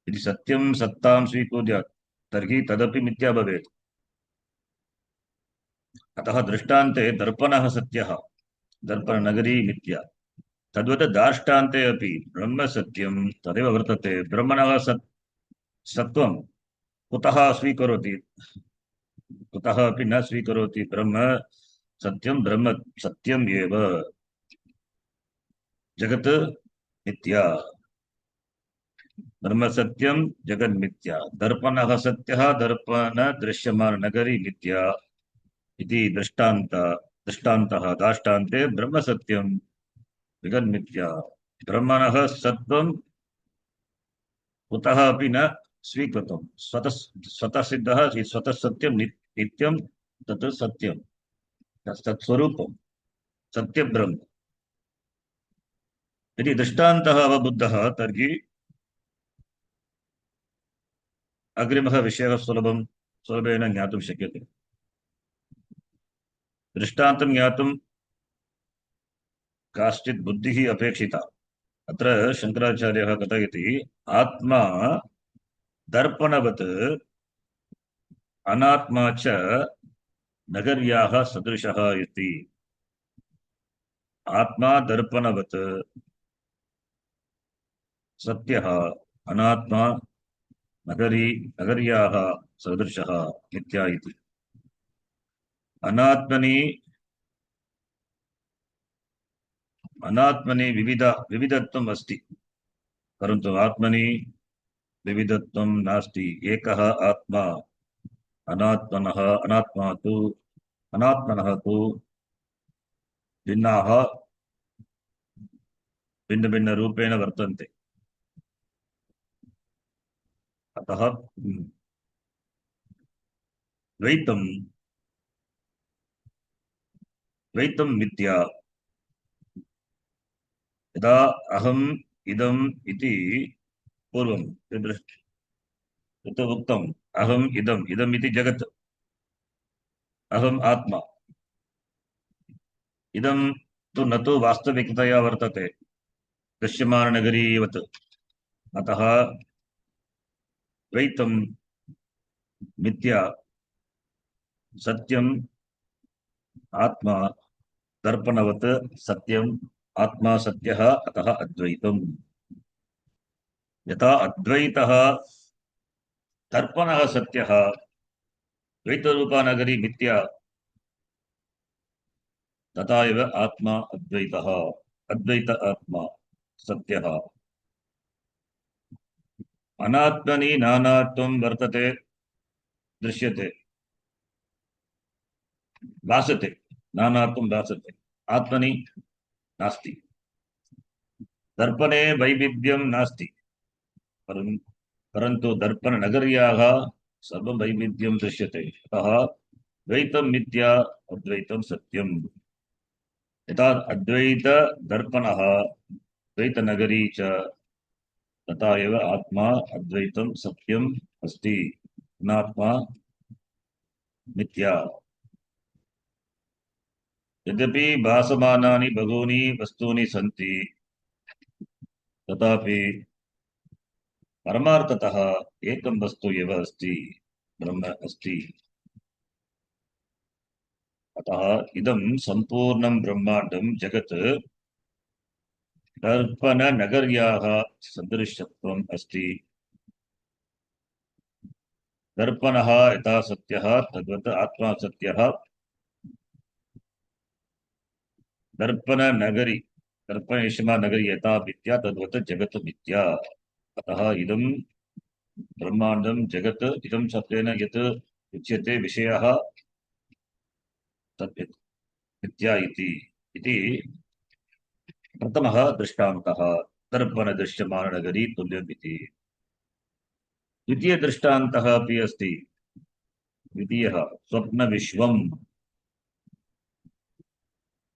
यदि सत्यं सत्तां स्वीकुर्यात् तर्हि तदपि मिथ्या भवेत् अतः दृष्टान्ते दर्पणः सत्यः दर्पणनगरी मिथ्या तद्वत् दार्ष्टान्ते अपि ब्रह्म सत्यं तदेव वर्तते ब्रह्मणः सत्त्वं कुतः स्वीकरोति कुतः अपि न स्वीकरोति ब्रह्म सत्यम् एव जगत् मिथ्या ब्रह्म सत्यं जगन्मिथ्या दर्पणः सत्यः दर्पण दृश्यमाननगरी मिथ्या इति दृष्टान्तः दाष्टान्ते ब्रह्म सत्यं जगन्मिथ्या ब्रह्मणः सत्त्वं कुतः अपि न स्वीकृतं स्वतः सिद्धः स्वतः सत्यं नित्यं तत् सत्यं तत्स्वरूपं सत्यब्रह्म यदि दृष्टान्तः अवबुद्धः तर्हि अग्रिमः विषयः सुलभेन ज्ञातुं शक्यते दृष्टान्तं ज्ञातुं काश्चित् बुद्धिः अपेक्षिता अत्र शङ्कराचार्यः कथयति आत्मा दर्पणवत् अनात्मा च नगर्याः सदृशः इति आत्मा दर्पणवत् सत्यः अनात्मा नगर्याः सदृशः मिथ्या इति अनात्मनि विविधत्वम् अस्ति परन्तु आत्मनि विविधत्वं नास्ति एकः आत्मा अनात्मनः तु भिन्नाः भिन्नरूपेण वर्तन्ते अतः द्वैतं मिथ्या यदा अहम् इदम् इति पूर्वं यत् उक्तम् अहम् इदम् इति जगत् अहम् आत्मा इदं तु न तु वास्तविकतया वर्तते दृश्यमाननगरीवत् अतः द्वैतं मिथ्या सत्यम् आत्मा दर्पणवत् सत्यम् आत्मा सत्यः अतः अद्वैतम् यथा अद्वैतः दर्पणः सत्यः द्वैतरूपा नगरी मिथ्या तथा एव आत्मा अद्वैत आत्मा सत्यः अनात्मनि नानात्वं वर्तते दृश्यते भासते नानात्वं भासते आत्मनि नास्ति दर्पणे वैविध्यं नास्ति परन्तु दर्पणनगर्याः सर्वं वैविध्यं दृश्यते अतः द्वैतं मिथ्या अद्वैतं सत्यम् यथा अद्वैत दर्पणः द्वैतनगरी च तथा एव आत्मा अद्वैतं सत्यम् अस्ति, अनात्मा मिथ्या। यद्यपि भासमानानि बहूनि वस्तूनि सन्ति, तथापि परमार्थतः एकं वस्तु एव अस्ति, ब्रह्म अस्ति। अतः इदं सम्पूर्णं ब्रह्माण्डं जगत् दर्पणनगर्याः सदृशत्वम् अस्ति। दर्पणः यथा सत्यः तद्वत् आत्मा सत्यः। दर्पणनगरी दर्पणेशमा नगरी यथा मिथ्या तद्वत् जगत् मिथ्या। अतः इदं ब्रह्माण्डं जगत् इदं शब्देन यत् उच्यते विषयः तत् मिथ्या इति प्रथमः दृष्टान्तः। दर्पणदृश्यमाननगरी तुल्यम् इति। द्वितीयदृष्टान्तः अपि अस्ति। द्वितीयः स्वप्नविश्वम्।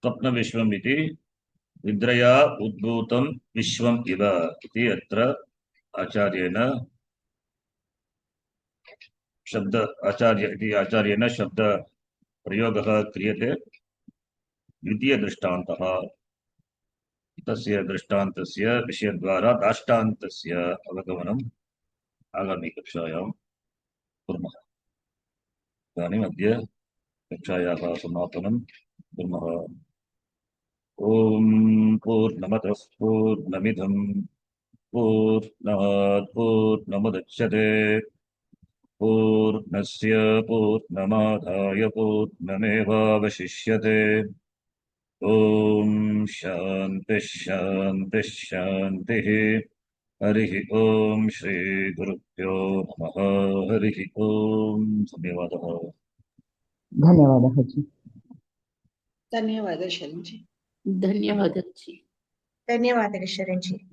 स्वप्नविश्वम् इति निद्रया उद्भूतं विश्वम् इव इति अत्र आचार्येण शब्द प्रयोगः क्रियते। द्वितीयदृष्टान्तः। तस्य दृष्टान्तस्य विषयद्वारा दाष्टान्तस्य अवगमनम् आगामिकक्षायां कुर्मः। इदानीम् अद्य कक्षायाः समापनं कुर्मः। ॐ पूर्णमतः पूर्णमिदं पूर्णात् पूर्णमुदच्यते पूर्णस्य पूर्णमादाय पूर्णमेवावशिष्यते। ॐ शान्तिः शान्तिः शान्तिः। हरिः ॐ श्रीगुरुभ्यो नमः। हरिः ॐ। धन्यवादः। धन्यवादः जी। धन्यवाद शरण जी। ಧನ್ಯವಾದ. ಧನ್ಯವಾದಗಳು ಶರಣ್ಜಿ.